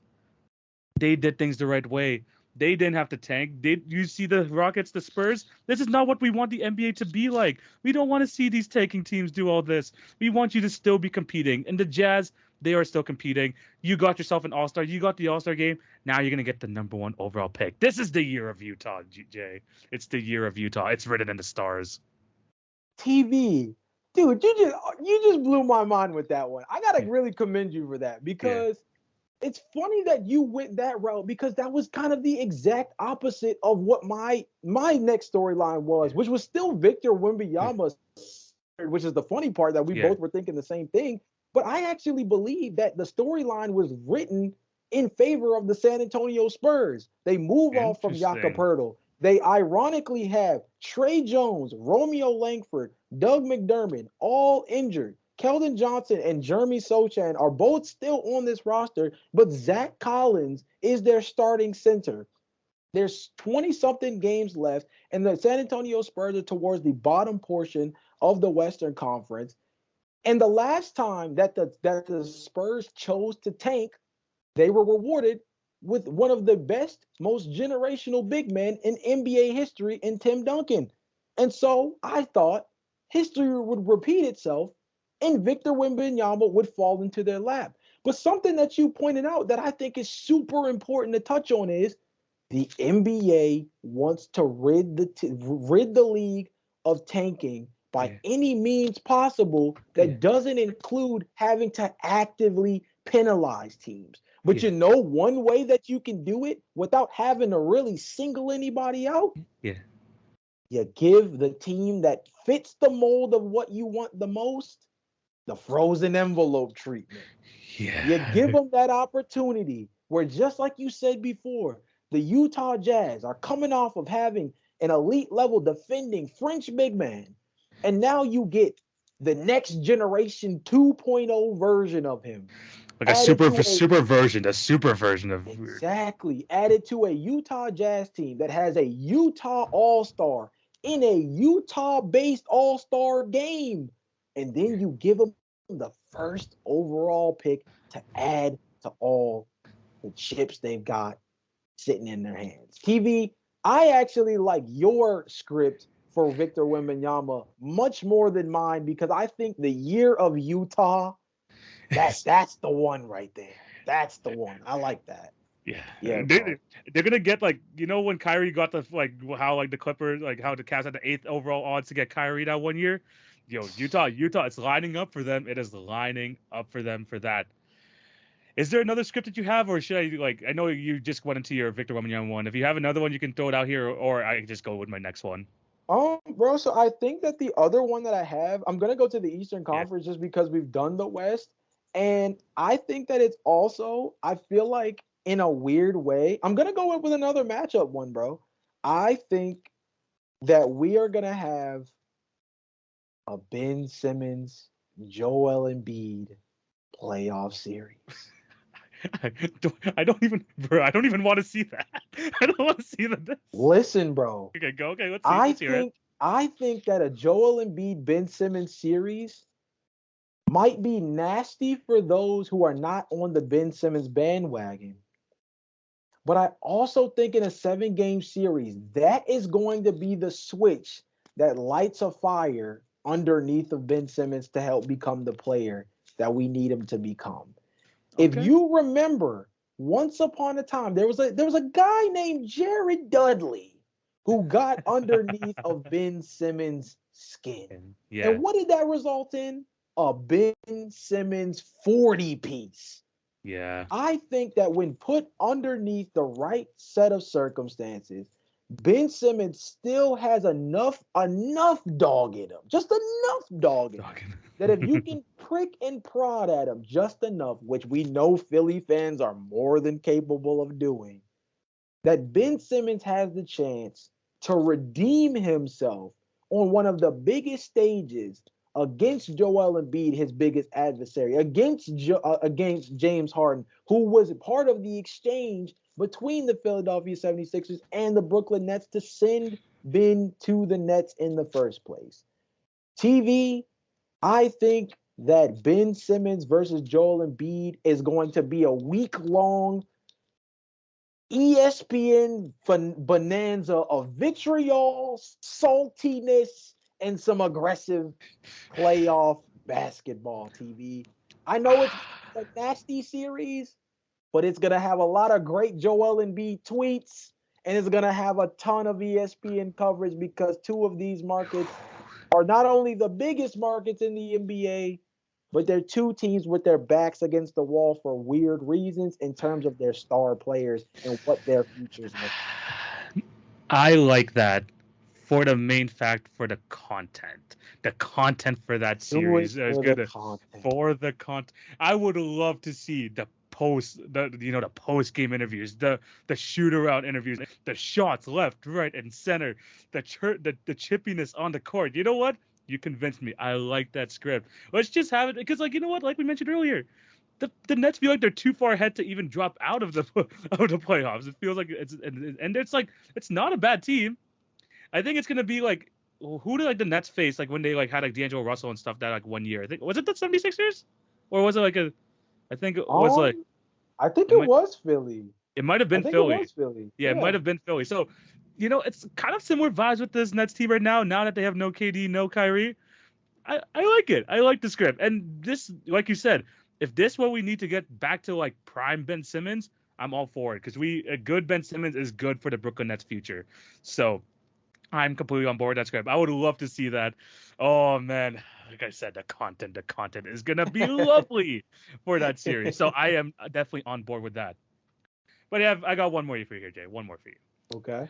Speaker 2: They did things the right way. They didn't have to tank. Did you see the Rockets, the Spurs? This is not what we want the NBA to be like. We don't want to see these tanking teams do all this. We want you to still be competing. And the Jazz, they are still competing. You got yourself an All-Star. You got the All-Star game. Now you're gonna get the number 1 overall pick. This is the year of Utah, Jay. It's the year of Utah. It's written in the stars.
Speaker 3: TV. Dude, you just blew my mind with that one. I gotta
Speaker 2: Yeah.
Speaker 3: really commend you for that
Speaker 2: Yeah.
Speaker 3: because it's funny that you went that route because that was kind of the exact opposite of what my next storyline was,
Speaker 2: Yeah.
Speaker 3: which was still Victor
Speaker 2: Yeah.
Speaker 3: Wembanyama, which is the funny part that we
Speaker 2: Yeah.
Speaker 3: both were thinking the same thing. But I actually believe that the storyline was written in favor of the San Antonio Spurs. They move off from Jakob
Speaker 2: Interesting.
Speaker 3: Poeltl. They ironically have Trey Jones, Romeo Langford, Doug McDermott, all injured. Keldon Johnson and Jeremy Sochan are both still on this roster, but Zach Collins is their starting center. There's 20 something games left, and the San Antonio Spurs are towards the bottom portion of the Western Conference. And the last time that the Spurs chose to tank, they were rewarded with one of the best, most generational big men in NBA history in Tim Duncan. And so I thought history would repeat itself and Victor Wembanyama would fall into their lap. But something that you pointed out that I think is super important to touch on is the NBA wants to rid the league of tanking by
Speaker 2: Yeah.
Speaker 3: any means possible
Speaker 2: Yeah.
Speaker 3: that doesn't include having to actively penalize teams. But
Speaker 2: Yeah.
Speaker 3: you know one way that you can do it without having to really single anybody out?
Speaker 2: Yeah.
Speaker 3: You give the team that fits the mold of what you want the most the frozen envelope treatment. You give
Speaker 2: Yeah.
Speaker 3: them that opportunity where, just like you said before, the Utah Jazz are coming off of having an elite level defending French big man. And now you get the next generation 2.0 version of him.
Speaker 2: Like a super version of weird.
Speaker 3: Exactly. Added to a Utah Jazz team that has a Utah All-Star in a Utah-based All-Star game. And then you give them the first overall pick to add to all the chips they've got sitting in their hands. TV, I actually like your script for Victor Wembanyama much more than mine because I think the year of Utah, that's the one right there. That's the one. I like that.
Speaker 2: Yeah. They're gonna get like, you know, when Kyrie got the how the Clippers, like how the Cavs had the 8th overall odds to get Kyrie that one year. Yo, Utah, it's lining up for them. It is lining up for them for that. Is there another script that you have, or should I I know you just went into your Victor Wembanyama one. If you have another one, you can throw it out here, or I can just go with my next one.
Speaker 3: Bro, so I think that the other one that I have, I'm gonna go to the Eastern Conference just because we've done the West. And I think that it's also, I feel like in a weird way, I'm going to go with another matchup one, bro. I think that we are going to have a Ben Simmons, Joel Embiid playoff series.
Speaker 2: I don't even want to see that. I don't want to see that.
Speaker 3: Listen, bro.
Speaker 2: Okay, go. Okay, let's see.
Speaker 3: I think that a Joel Embiid, Ben Simmons series might be nasty for those who are not on the Ben Simmons bandwagon. But I also think in a 7-game series, that is going to be the switch that lights a fire underneath of Ben Simmons to help become the player that we need him to become. Okay. If you remember, once upon a time, there was a guy named Jared Dudley who got underneath of Ben Simmons' skin. Yeah. And what did that result in? A Ben Simmons 40-piece.
Speaker 2: Yeah.
Speaker 3: I think that when put underneath the right set of circumstances, Ben Simmons still has enough dog in him, just enough dog in him, that if you can prick and prod at him just enough, which we know Philly fans are more than capable of doing, that Ben Simmons has the chance to redeem himself on one of the biggest stages against Joel Embiid, his biggest adversary, against James Harden, who was part of the exchange between the Philadelphia 76ers and the Brooklyn Nets to send Ben to the Nets in the first place. TV, I think that Ben Simmons versus Joel Embiid is going to be a week-long ESPN bonanza of vitriol, saltiness, and some aggressive playoff basketball. TV. I know it's a nasty series, but it's going to have a lot of great Joel Embiid tweets, and it's going to have a ton of ESPN coverage because two of these markets are not only the biggest markets in the NBA, but they're two teams with their backs against the wall for weird reasons in terms of their star players and what their futures look.
Speaker 2: I like that for the main fact for the content. The content for that series is good. For the content. I would love to see the post game interviews, the shoot around interviews, the shots left, right, and center, the chippiness on the court. You know what? You convinced me. I like that script. Let's just have it because, like, you know what? Like we mentioned earlier, the Nets feel like they're too far ahead to even drop out of the playoffs. It feels like it's not a bad team. I think it's gonna be like, who did the Nets face when they had D'Angelo Russell and stuff that 1 year? I think was it the 76ers or was it I think it was
Speaker 3: I think it was Philly.
Speaker 2: It might have been Philly.
Speaker 3: It was Philly.
Speaker 2: Yeah, it might have been Philly. So, it's kind of similar vibes with this Nets team right now that they have no KD, no Kyrie. I like it. I like the script. And this, like you said, if this what we need to get back to prime Ben Simmons, I'm all for it because a good Ben Simmons is good for the Brooklyn Nets future. So I'm completely on board with that script. I would love to see that. Oh man, like I said, the content is gonna be lovely for that series. So I am definitely on board with that. But I got one more for you here, Jay. One more for you.
Speaker 3: Okay.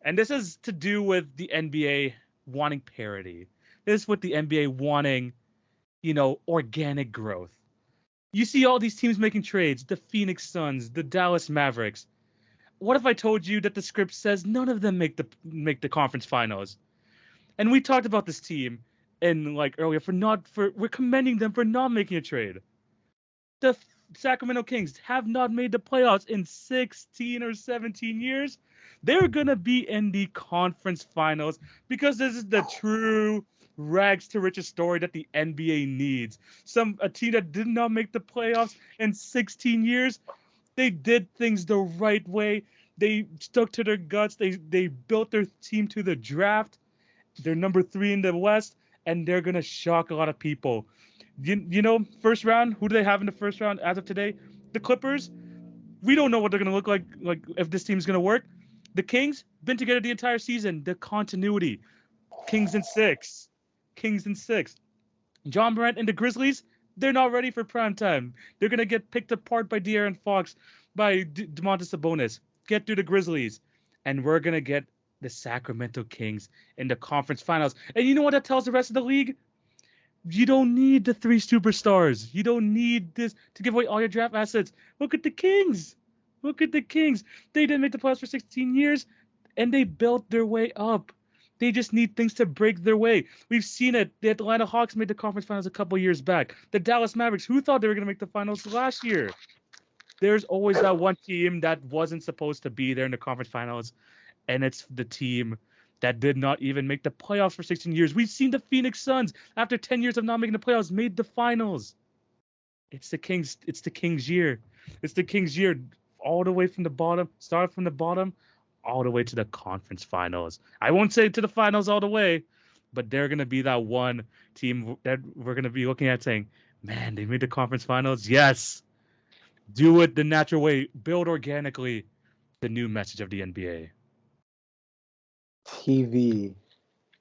Speaker 2: And this is to do with the NBA wanting parity. This is with the NBA wanting, organic growth. You see all these teams making trades, the Phoenix Suns, the Dallas Mavericks. what if I told you that the script says none of them make the conference finals? And we talked about this team and like earlier we're commending them for not making a trade. The Sacramento Kings have not made the playoffs in 16 or 17 years. They're going to be in the conference finals because this is the true rags to riches story that the NBA needs. A team that did not make the playoffs in 16 years, they did things the right way. They stuck to their guts. They built their team to the draft. They're number 3 in the West, and they're going to shock a lot of people. First round, who do they have in the first round as of today? The Clippers. We don't know what they're going to look like if this team's going to work. The Kings, been together the entire season. The continuity. Kings in 6. John Morant and the Grizzlies, they're not ready for prime time. They're going to get picked apart by De'Aaron Fox, by Domantas Sabonis. Get through the Grizzlies. And we're going to get the Sacramento Kings in the conference finals. And you know what that tells the rest of the league? You don't need the 3 superstars. You don't need this to give away all your draft assets. Look at the Kings. They didn't make the playoffs for 16 years, and they built their way up. They just need things to break their way. We've seen it. The Atlanta Hawks made the conference finals a couple years back. The Dallas Mavericks, who thought they were going to make the finals last year? There's always that one team that wasn't supposed to be there in the conference finals, and it's the team that did not even make the playoffs for 16 years. We've seen the Phoenix Suns, after 10 years of not making the playoffs, made the finals. It's the Kings' year. It's the Kings' year, all the way from the bottom, start from the bottom, all the way to the conference finals. I won't say to the finals all the way, but they're going to be that one team that we're going to be looking at saying, man, they made the conference finals. Yes. Do it the natural way. Build organically. The new message of the NBA.
Speaker 3: TV.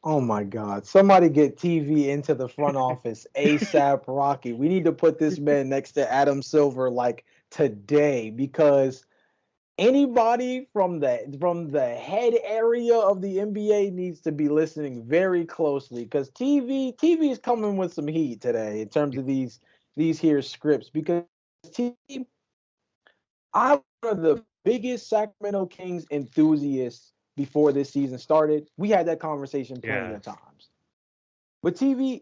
Speaker 3: Oh my God. Somebody get TV into the front office ASAP Rocky. We need to put this man next to Adam Silver like today, because anybody from the head area of the NBA needs to be listening very closely, because TV is coming with some heat today in terms of these here scripts, because TV, I'm one of the biggest Sacramento Kings enthusiasts before this season started. We had that conversation plenty of times. But TV,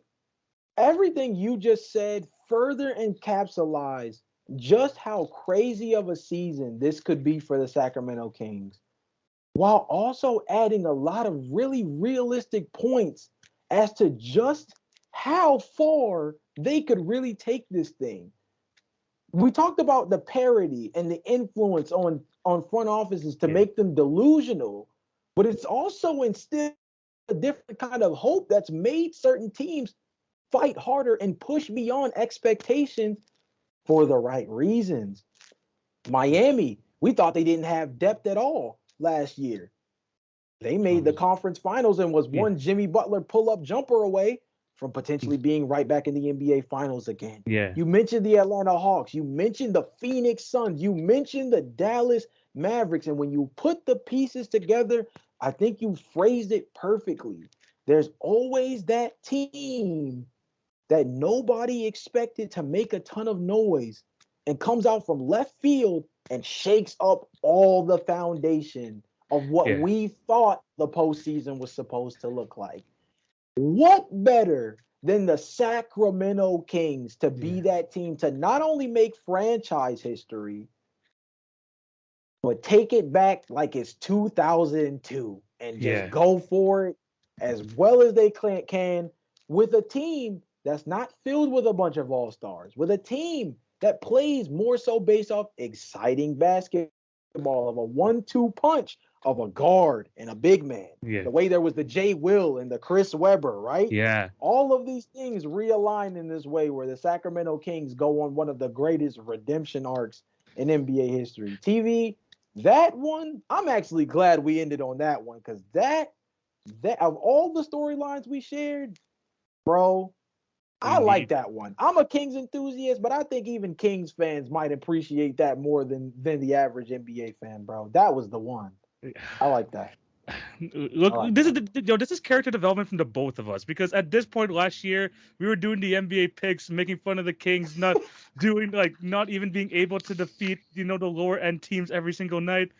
Speaker 3: everything you just said further encapsulates just how crazy of a season this could be for the Sacramento Kings, while also adding a lot of really realistic points as to just how far they could really take this thing. We talked about the parity and the influence on front offices to make them delusional, but it's also instilled a different kind of hope that's made certain teams fight harder and push beyond expectations for the right reasons. Miami, we thought they didn't have depth at all last year. They made the conference finals and was one Jimmy Butler pull-up jumper away from potentially being right back in the NBA finals again.
Speaker 2: Yeah.
Speaker 3: You mentioned the Atlanta Hawks. You mentioned the Phoenix Suns. You mentioned the Dallas Mavericks. And when you put the pieces together, I think you phrased it perfectly. There's always that team that nobody expected to make a ton of noise and comes out from left field and shakes up all the foundation of what we thought the postseason was supposed to look like. What better than the Sacramento Kings to be that team to not only make franchise history, but take it back like it's 2002 and just go for it as well as they can, with a team that's not filled with a bunch of all-stars, with a team that plays more so based off exciting basketball, of a 1-2 punch of a guard and a big man. The way there was the Jay Will and the Chris Webber, right?
Speaker 2: Yeah.
Speaker 3: All of these things realign in this way where the Sacramento Kings go on one of the greatest redemption arcs in NBA history. TV, that one, I'm actually glad we ended on that one, because that of all the storylines we shared, bro, I like that one. I'm a Kings enthusiast, but I think even Kings fans might appreciate that more than the average NBA fan, bro. That was the one. I like that.
Speaker 2: Look, this is character development from the both of us, because at this point last year we were doing the NBA picks, making fun of the Kings, not even being able to defeat the lower end teams every single night.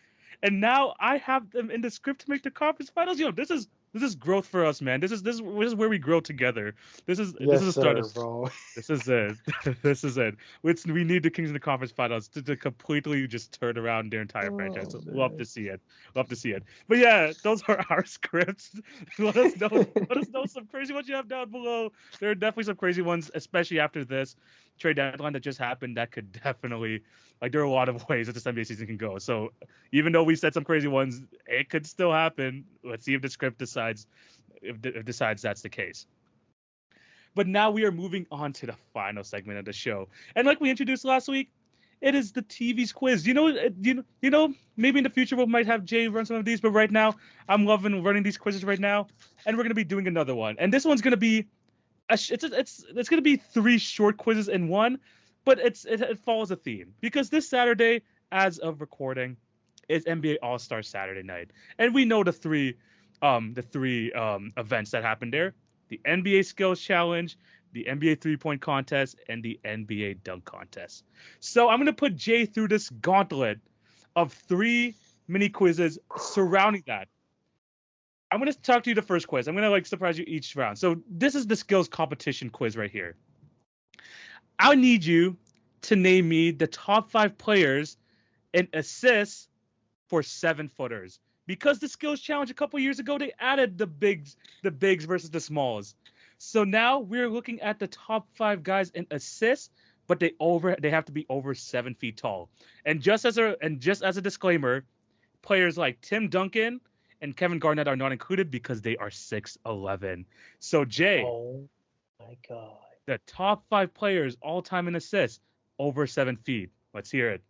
Speaker 2: and now I have them in the script to make the conference finals. Yo, this is growth for us, man. This is where we grow together. This is
Speaker 3: Yes,
Speaker 2: a start
Speaker 3: sir,
Speaker 2: of
Speaker 3: bro.
Speaker 2: this is it. This is it. We need the Kings in the conference finals to completely just turn around their entire franchise.
Speaker 3: Oh
Speaker 2: So love
Speaker 3: man.
Speaker 2: to see it. Love to see it. But yeah, those are our scripts. Let us know. Let us know some crazy ones you have down below. There are definitely some crazy ones, especially after this trade deadline that just happened. That could definitely, like, there are a lot of ways that this NBA season can go. So even though we said some crazy ones, it could still happen. Let's see if the script decides if decides that's the case. But now we are moving on to the final segment of the show. And like we introduced last week, it is the TV's quiz. Maybe in the future we might have Jay run some of these, but right now I'm loving running these quizzes right now, and we're gonna be doing another one. And this one's gonna be it's gonna be 3 short quizzes in one, but it follows a theme because this Saturday, as of recording, is NBA All Star Saturday night, and we know the three events that happened there: the NBA Skills Challenge, the NBA 3-point contest, and the NBA Dunk Contest. So I'm gonna put Jay through this gauntlet of 3 mini quizzes surrounding that. I'm gonna talk to you the first quiz. I'm gonna surprise you each round. So this is the skills competition quiz right here. I need you to name me the top 5 players in assists for 7-footers. Because the skills challenge a couple years ago, they added the bigs versus the smalls. So now we're looking at the top 5 guys in assists, but they have to be over 7 feet tall. And just as a disclaimer, players like Tim Duncan and Kevin Garnett are not included because they are 6'11". So Jay,
Speaker 3: Oh my god.
Speaker 2: the top 5 players all time in assists over 7 feet. Let's hear it.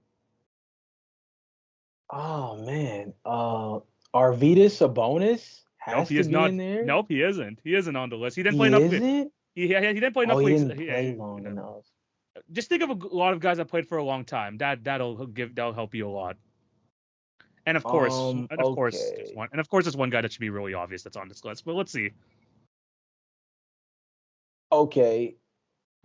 Speaker 3: Oh man. Arvidas Sabonis
Speaker 2: Nope,
Speaker 3: has
Speaker 2: he
Speaker 3: to
Speaker 2: is
Speaker 3: be
Speaker 2: not.
Speaker 3: in there.
Speaker 2: Nope, he isn't. He isn't on the list. He didn't play
Speaker 3: He
Speaker 2: enough.
Speaker 3: isn't?
Speaker 2: He didn't play
Speaker 3: Oh,
Speaker 2: enough
Speaker 3: he
Speaker 2: leagues.
Speaker 3: didn't play long enough.
Speaker 2: Just think of a lot of guys that played for a long time. That'll help you a lot.
Speaker 3: Okay.
Speaker 2: And of course, there's one guy that should be really obvious that's on this list. But let's see.
Speaker 3: Okay.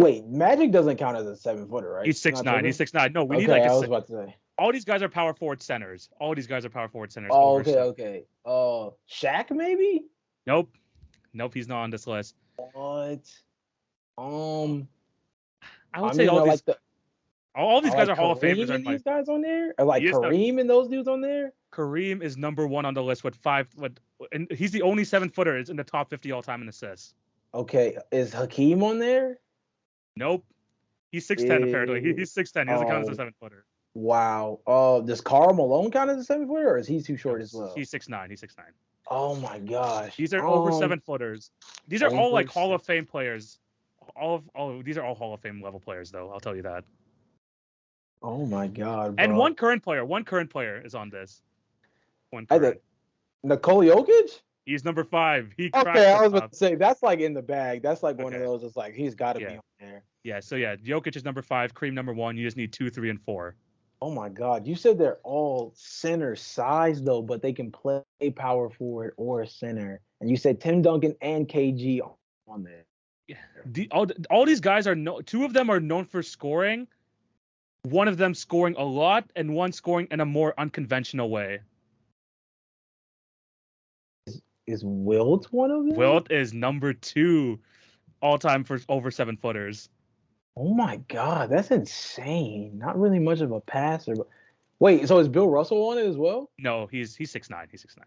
Speaker 3: Wait, Magic doesn't count as a 7 footer, right?
Speaker 2: He's
Speaker 3: I'm
Speaker 2: six
Speaker 3: not
Speaker 2: nine.
Speaker 3: tripping.
Speaker 2: He's 6'9". No, we need
Speaker 3: Okay,
Speaker 2: like a.
Speaker 3: I was about to say.
Speaker 2: All these guys are power forward centers. All these guys are power forward centers
Speaker 3: Oh,
Speaker 2: over
Speaker 3: okay,
Speaker 2: 7 feet.
Speaker 3: okay. Shaq maybe?
Speaker 2: Nope, nope, he's not on this list.
Speaker 3: What? Um,
Speaker 2: I would
Speaker 3: I
Speaker 2: say
Speaker 3: mean,
Speaker 2: all
Speaker 3: I
Speaker 2: these guys
Speaker 3: like
Speaker 2: are Hall of Famers.
Speaker 3: Kareem and these guys on there. I like
Speaker 2: He is not,
Speaker 3: Kareem and those dudes on there.
Speaker 2: Kareem is number 1 on the list with 5. And he's the only 7-footer in the top 50 all time in assists.
Speaker 3: Okay, is Hakeem on there?
Speaker 2: Nope. He's 6'10", apparently. He's 6'10". He doesn't count as a
Speaker 3: Oh,
Speaker 2: 7-footer.
Speaker 3: wow. Does Karl Malone count as a 7 footer, or is he too
Speaker 2: No,
Speaker 3: short as well?
Speaker 2: he's 6'9". He's 6'9".
Speaker 3: Oh my gosh.
Speaker 2: These are over 7-footers. These are all like Hall of Fame players. These are all Hall of Fame level players, though. I'll tell you that.
Speaker 3: Oh my god,
Speaker 2: And
Speaker 3: bro.
Speaker 2: one current player is on this. One
Speaker 3: I
Speaker 2: current.
Speaker 3: think Nikola Jokic?
Speaker 2: He's number 5. He
Speaker 3: Okay,
Speaker 2: cracked
Speaker 3: I
Speaker 2: the
Speaker 3: was
Speaker 2: top.
Speaker 3: about to say that's like in the bag. That's like one of
Speaker 2: Okay.
Speaker 3: those. It's like he's got to be
Speaker 2: Yeah.
Speaker 3: on there.
Speaker 2: Yeah. So yeah, Jokic is number 5. Kareem number 1. You just need 2, 3, and 4.
Speaker 3: Oh my god, you said they're all center size though, but they can play power forward or center. And you said Tim Duncan and KG on there.
Speaker 2: Yeah. All these guys are 2 of them are known for scoring. One of them scoring a lot, and one scoring in a more unconventional way.
Speaker 3: Is Wilt one of them?
Speaker 2: Wilt is number 2 all time for over 7-footers.
Speaker 3: Oh my god, that's insane. Not really much of a passer, but wait, so is Bill Russell on it as well?
Speaker 2: No, he's 6'9". He's 6'9".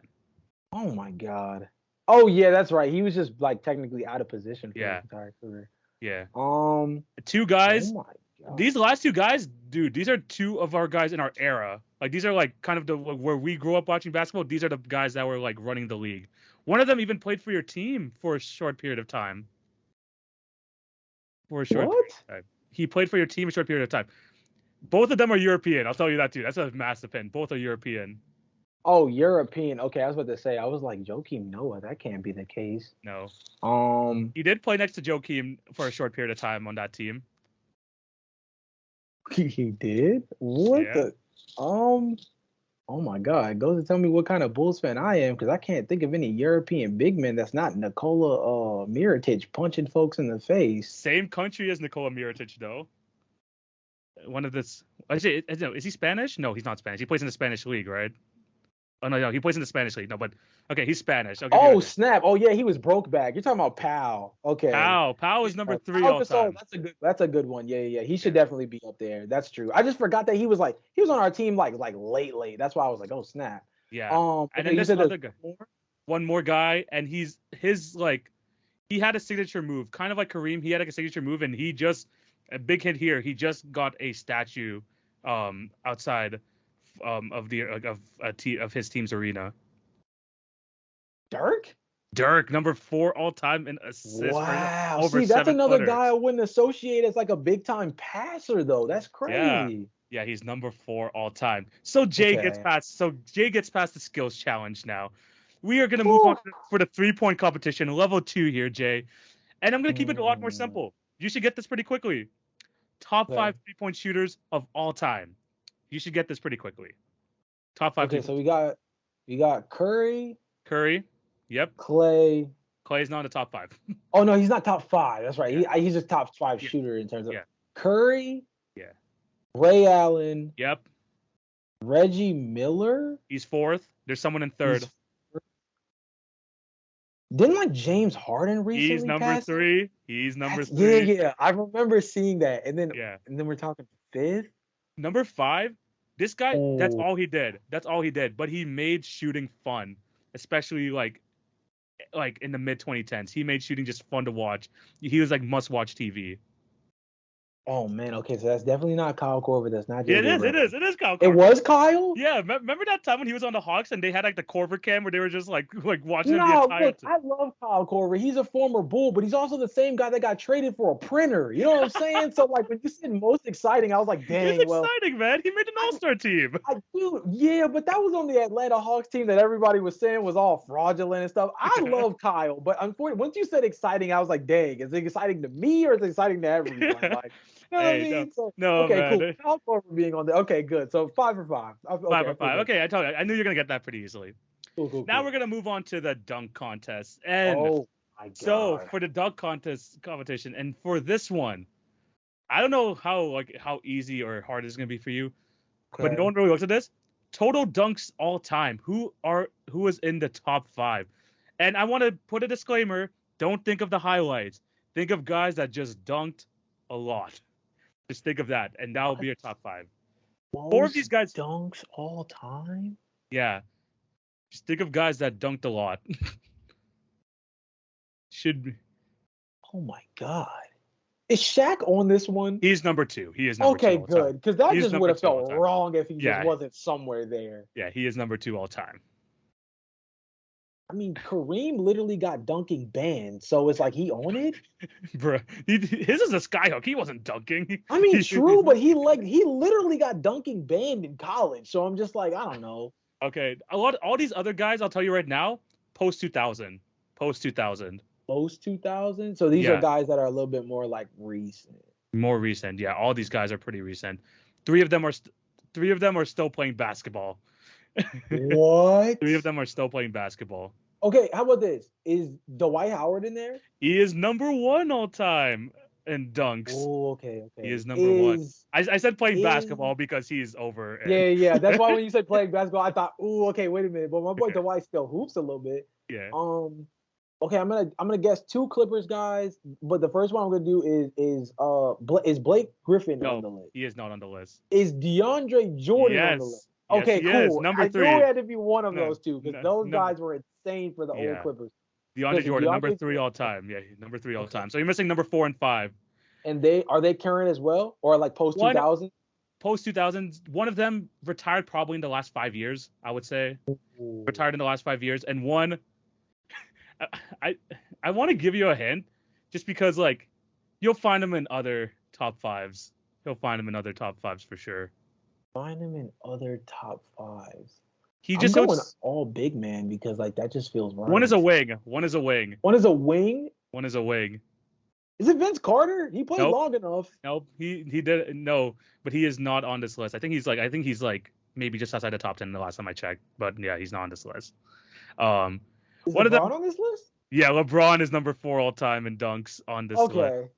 Speaker 3: Oh my god. Oh yeah, that's right. He was just like technically out of position for his entire career.
Speaker 2: Yeah.
Speaker 3: 2
Speaker 2: guys.
Speaker 3: Oh my god.
Speaker 2: These last 2 guys, dude, these are 2 of our guys in our era. Like, these are like kind of where we grew up watching basketball. These are the guys that were like running the league. One of them even played for your team for a short period of time. He played for your team a short period of time. Both of them are European. I'll tell you that too. That's a massive pin. Both are European.
Speaker 3: Oh, European. Okay, I was about to say. I was like Joakim Noah. That can't be the case.
Speaker 2: No.
Speaker 3: He
Speaker 2: did play next to Joakim for a short period of time on that team.
Speaker 3: He did? What the? Oh my God! It goes to tell me what kind of Bulls fan I am, because I can't think of any European big men that's not Nikola Mirotic punching folks in the face.
Speaker 2: Same country as Nikola Mirotic, though. One of this. Is he Spanish? No, he's not Spanish. He plays in the Spanish league, right? Oh no, he plays in the Spanish league. No, but okay, he's Spanish. I'll give you
Speaker 3: Oh,
Speaker 2: that.
Speaker 3: snap. Oh, yeah, he was broke back. You're talking about Powell. Okay.
Speaker 2: Pau is number
Speaker 3: Yeah,
Speaker 2: 3
Speaker 3: Pau
Speaker 2: all
Speaker 3: Gasol,
Speaker 2: time.
Speaker 3: that's a good one. Yeah, yeah, yeah. He should
Speaker 2: Yeah,
Speaker 3: definitely be up there. That's true. I just forgot that he was on our team like late. That's why I was like, oh snap.
Speaker 2: yeah. And
Speaker 3: Okay,
Speaker 2: then
Speaker 3: you
Speaker 2: this
Speaker 3: said there's
Speaker 2: other guy,
Speaker 3: one more?
Speaker 2: one more guy, and his like he had a signature move, kind of like Kareem. He had like a signature move, and he just a big hit here. He just got a statue outside of his team's arena.
Speaker 3: Dirk?
Speaker 2: Dirk, number 4 all time in assists for
Speaker 3: Wow.
Speaker 2: over
Speaker 3: See, that's another guy I
Speaker 2: 7 footers.
Speaker 3: wouldn't associate as like a big time passer though. That's
Speaker 2: Yeah.
Speaker 3: crazy.
Speaker 2: Yeah, he's number 4 all time. So
Speaker 3: Okay.
Speaker 2: Jay gets past the skills challenge now. We are gonna move on
Speaker 3: Whew.
Speaker 2: for the 3-point competition, level 2 here, Jay. And I'm gonna keep it a lot more
Speaker 3: Hmm.
Speaker 2: simple. You should get this pretty quickly. Top
Speaker 3: Okay.
Speaker 2: 5 3-point shooters of all time. You should get this pretty quickly. Top 5
Speaker 3: Okay, so
Speaker 2: 3-point.
Speaker 3: we got Curry,
Speaker 2: Curry. Yep.
Speaker 3: Clay.
Speaker 2: Clay's not in the top 5.
Speaker 3: Oh no, he's not top five. That's right.
Speaker 2: Yeah.
Speaker 3: He's just top five
Speaker 2: Yeah.
Speaker 3: shooter in terms of
Speaker 2: Yeah.
Speaker 3: Curry,
Speaker 2: Yeah.
Speaker 3: Ray Allen,
Speaker 2: Yep.
Speaker 3: Reggie Miller.
Speaker 2: He's 4th. There's someone in 3rd.
Speaker 3: He's, didn't like James Harden
Speaker 2: He's
Speaker 3: recently
Speaker 2: number
Speaker 3: pass him?
Speaker 2: 3. He's number
Speaker 3: Yeah,
Speaker 2: 3.
Speaker 3: yeah. I remember seeing that. And then
Speaker 2: Yeah.
Speaker 3: and then we're talking fifth.
Speaker 2: Number 5. This guy, that's
Speaker 3: Oh,
Speaker 2: all he did. That's all he did. But he made shooting fun, especially like in the mid 2010s. He made shooting just fun to watch. He was like must watch TV.
Speaker 3: oh man. Okay, so that's definitely not Kyle Korver. That's not
Speaker 2: Yeah,
Speaker 3: JJ Redick.
Speaker 2: it is Kyle
Speaker 3: It
Speaker 2: Korver.
Speaker 3: was Kyle?
Speaker 2: Yeah, remember that time when he was on the Hawks and they had like the Korver cam where they were just like watching him the
Speaker 3: No,
Speaker 2: entire
Speaker 3: look,
Speaker 2: time.
Speaker 3: I love Kyle Korver. He's a former Bull, but he's also the same guy that got traded for a printer. You know what I'm saying? So like when you said most exciting, I was like,
Speaker 2: It's
Speaker 3: dang, well,
Speaker 2: exciting, man. He made an All-Star team.
Speaker 3: I do, yeah, but that was on the Atlanta Hawks team that everybody was saying was all fraudulent and stuff. I love Kyle, but unfortunately, once you said exciting, I was like, dang, is it exciting to me or is it exciting to everyone? Like, you know what I
Speaker 2: Hey,
Speaker 3: mean? So,
Speaker 2: no,
Speaker 3: okay,
Speaker 2: man.
Speaker 3: cool. Kyle Korver being on there. Okay, good. So 5 for 5. Okay,
Speaker 2: 5
Speaker 3: I
Speaker 2: for
Speaker 3: feel
Speaker 2: 5.
Speaker 3: good.
Speaker 2: Okay, I told you. I knew you're gonna get that pretty easily.
Speaker 3: Cool.
Speaker 2: Now we're gonna move on to the dunk contest. And
Speaker 3: Oh my
Speaker 2: so
Speaker 3: god.
Speaker 2: for the dunk contest competition, and for this one, I don't know how easy or hard it's gonna be for you, but no
Speaker 3: Okay.
Speaker 2: one really looked at this. Total dunks all time. Who is in the top 5? And I want to put a disclaimer. Don't think of the highlights. Think of guys that just dunked a lot. Just think of that, and that will be your top 5. 4 of these
Speaker 3: Most
Speaker 2: guys,
Speaker 3: dunks all time?
Speaker 2: yeah. Just think of guys that dunked a lot. Should be.
Speaker 3: Oh my god. Is Shaq on this one?
Speaker 2: He's number 2. He is number 2
Speaker 3: Okay,
Speaker 2: all time.
Speaker 3: good. Because that
Speaker 2: He's
Speaker 3: just
Speaker 2: number
Speaker 3: would have
Speaker 2: 2 all
Speaker 3: felt
Speaker 2: time.
Speaker 3: wrong if he
Speaker 2: Yeah.
Speaker 3: just wasn't somewhere there.
Speaker 2: Yeah, he is number 2 all time.
Speaker 3: I mean, Kareem literally got dunking banned, so it's like he on it.
Speaker 2: Bruh, his is a skyhook. He wasn't dunking.
Speaker 3: I mean, true, but he literally got dunking banned in college. So I'm just like, I don't know.
Speaker 2: Okay, all these other guys, I'll tell you right now, post 2000. Post 2000.
Speaker 3: Post 2000. So these are
Speaker 2: Yeah.
Speaker 3: guys that are a little bit more like recent.
Speaker 2: More recent. Yeah, all these guys are pretty recent. 3 of them are still playing basketball.
Speaker 3: What?
Speaker 2: 3 of them are still playing basketball.
Speaker 3: Okay, how about this? Is Dwight Howard in there?
Speaker 2: He is number 1 all time in dunks.
Speaker 3: Oh, okay.
Speaker 2: He is number 1.
Speaker 3: Is
Speaker 2: I said playing
Speaker 3: is-
Speaker 2: basketball because he's over. And,
Speaker 3: Yeah. That's why when you said playing basketball, I thought, ooh, okay, wait a minute. But my boy
Speaker 2: Yeah.
Speaker 3: Dwight still hoops a little bit.
Speaker 2: Yeah.
Speaker 3: Okay, I'm gonna guess 2 Clippers guys, but the first one I'm gonna do is Blake Griffin on the
Speaker 2: No,
Speaker 3: list?
Speaker 2: he is not on the list.
Speaker 3: Is DeAndre Jordan on the list?
Speaker 2: Yes,
Speaker 3: Okay,
Speaker 2: he is.
Speaker 3: cool.
Speaker 2: Number
Speaker 3: I
Speaker 2: 3.
Speaker 3: knew it had to be one of
Speaker 2: No,
Speaker 3: those two because
Speaker 2: no,
Speaker 3: those
Speaker 2: number-
Speaker 3: guys were insane for the
Speaker 2: Yeah.
Speaker 3: old Clippers.
Speaker 2: DeAndre
Speaker 3: Listen,
Speaker 2: Jordan, number
Speaker 3: DeAndre
Speaker 2: 3 all time. Yeah, number 3 all
Speaker 3: Okay.
Speaker 2: time. So you're missing number 4 and 5.
Speaker 3: And are they current as well, or like post
Speaker 2: One-
Speaker 3: 2000?
Speaker 2: Post 2000s, one of them retired probably in the last 5 years, I would say. Retired in the last 5 years, and one I want to give you a hint just because like you'll find him in other top 5s. You'll find him in other top 5s for sure.
Speaker 3: Find him in other top 5s.
Speaker 2: He
Speaker 3: I'm
Speaker 2: just
Speaker 3: going
Speaker 2: goes,
Speaker 3: all big man because like that just feels right.
Speaker 2: one is a wing, one is a wing,
Speaker 3: One is a wing.
Speaker 2: one is a wing.
Speaker 3: Is it Vince Carter? He played
Speaker 2: Nope.
Speaker 3: long enough.
Speaker 2: Nope, he did no, but he is not on this list. I think he's like maybe just outside the top 10 the last time I checked, but yeah, he's not on this list.
Speaker 3: Is
Speaker 2: One of them-
Speaker 3: LeBron on this list?
Speaker 2: Yeah, LeBron is number 4 all time in dunks on this list.
Speaker 3: Okay.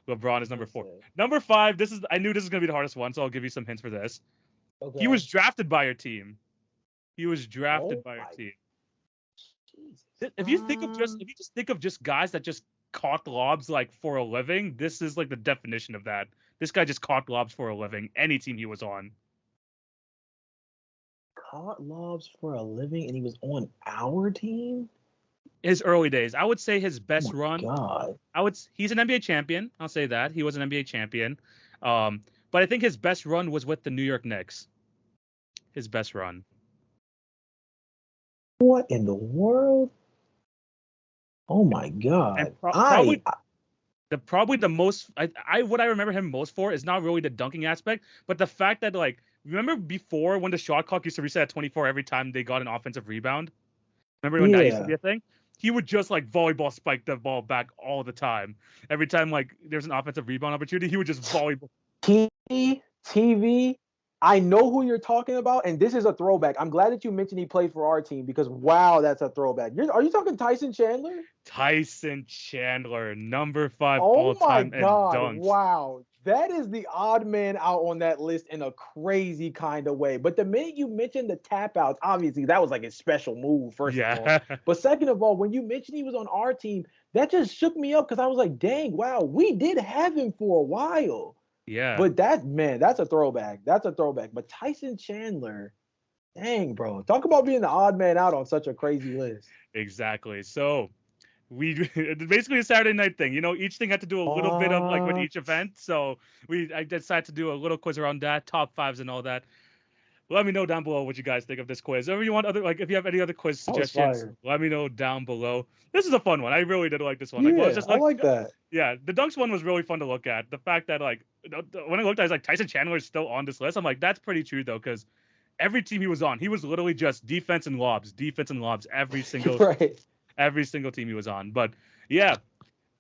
Speaker 2: LeBron is number 4.
Speaker 3: Okay.
Speaker 2: Number 5, I knew this was gonna be the hardest one, so I'll give you some hints for this.
Speaker 3: Okay.
Speaker 2: He was drafted by your team. He was drafted
Speaker 3: Oh
Speaker 2: by our
Speaker 3: my
Speaker 2: team.
Speaker 3: Jesus.
Speaker 2: If you just think of just guys that just caught lobs like for a living, this is like the definition of that. This guy just caught lobs for a living. Any team he was on.
Speaker 3: Caught lobs for a living, and he was on our team.
Speaker 2: His early days, I would say his
Speaker 3: Oh
Speaker 2: best
Speaker 3: my
Speaker 2: run.
Speaker 3: God.
Speaker 2: He's an NBA champion. I'll say that he was an NBA champion. But I think his best run was with the New York Knicks. His best run.
Speaker 3: What in the world? Oh my God.
Speaker 2: And probably the most what I remember him most for is not really the dunking aspect, but the fact that like remember before when the shot clock used to reset at 24 every time they got an offensive rebound? Remember when that used to be a thing? He would just like volleyball spike the ball back all the time. Every time like there's an offensive rebound opportunity, he would just volleyball.
Speaker 3: TV. I know who you're talking about, and this is a throwback. I'm glad that you mentioned he played for our team because wow, that's a throwback. Are you talking Tyson Chandler?
Speaker 2: Tyson Chandler, number 5
Speaker 3: Oh
Speaker 2: all-time
Speaker 3: my
Speaker 2: in
Speaker 3: God!
Speaker 2: dunks.
Speaker 3: Wow, that is the odd man out on that list in a crazy kind of way. But the minute you mentioned the tap outs, obviously that was like his special move. First of all, but second of all, when you mentioned he was on our team, that just shook me up because I was like, dang, wow, we did have him for a while.
Speaker 2: Yeah.
Speaker 3: But that's a throwback. That's a throwback. But Tyson Chandler, dang, bro. Talk about being the odd man out on such a crazy list.
Speaker 2: Exactly. So it's basically a Saturday night thing. You know, each thing had to do a little bit of like with each event. So I decided to do a little quiz around that, top fives and all that. Let me know down below what you guys think of this quiz. Or if you want if you have any other quiz suggestions, let me know down below. This is a fun one. I really did like this one.
Speaker 3: Yeah, I like that.
Speaker 2: Yeah, the dunks one was really fun to look at. The fact that like when I looked at it, I was like Tyson Chandler is still on this list. I'm like, that's pretty true though, because every team he was on, he was literally just defense and lobs every single every single team he was on. But yeah,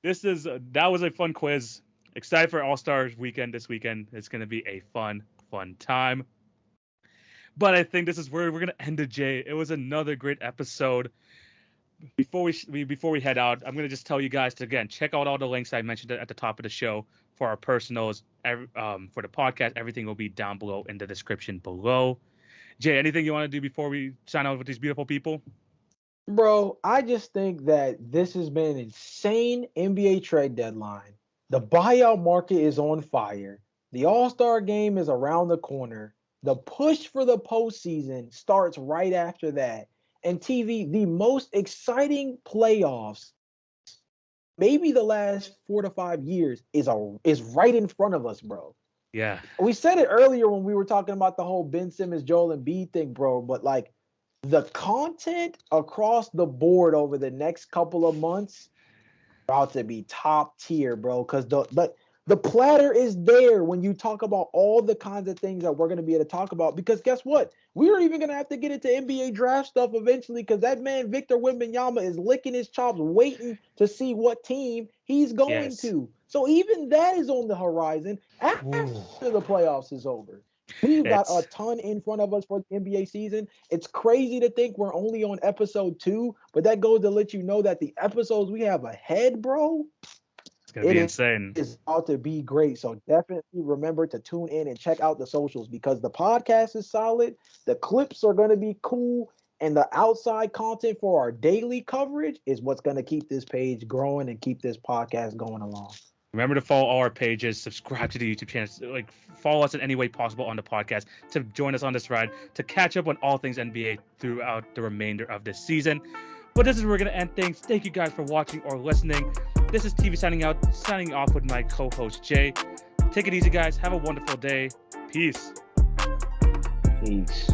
Speaker 2: that was a fun quiz. Excited for All-Star weekend this weekend. It's gonna be a fun time. But I think this is where we're gonna end it, Jay. It was another great episode. Before we head out, I'm gonna just tell you guys to again check out all the links I mentioned at the top of the show for our personals, for the podcast. Everything will be down below in the description below. Jay, anything you want to do before we sign out with these beautiful people?
Speaker 3: Bro, I just think that this has been an insane NBA trade deadline. The buyout market is on fire. The All-Star game is around the corner. The push for the postseason starts right after that. And TV, the most exciting playoffs, maybe the last 4 to 5 years, is right in front of us, bro.
Speaker 2: Yeah.
Speaker 3: We said it earlier when we were talking about the whole Ben Simmons, Joel Embiid thing, bro. But like the content across the board over the next couple of months about to be top tier, bro. Because the platter is there when you talk about all the kinds of things that we're going to be able to talk about. Because guess what? We're even going to have to get into NBA draft stuff eventually because that man, Victor Wembanyama, is licking his chops waiting to see what team he's going to. So even that is on the horizon after the playoffs is over. We've got a ton in front of us for the NBA season. It's crazy to think we're only on episode 2, but that goes to let you know that the episodes we have ahead, bro,
Speaker 2: it's going to be insane.
Speaker 3: It's about to be great. So definitely remember to tune in and check out the socials because the podcast is solid. The clips are going to be cool. And the outside content for our daily coverage is what's going to keep this page growing and keep this podcast going along.
Speaker 2: Remember to follow all our pages, subscribe to the YouTube channel, like follow us in any way possible on the podcast to join us on this ride, to catch up on all things NBA throughout the remainder of this season. But this is where we're going to end things. Thank you guys for watching or listening. This is TV signing off with my co-host, Jay. Take it easy, guys. Have a wonderful day. Peace.
Speaker 3: Peace.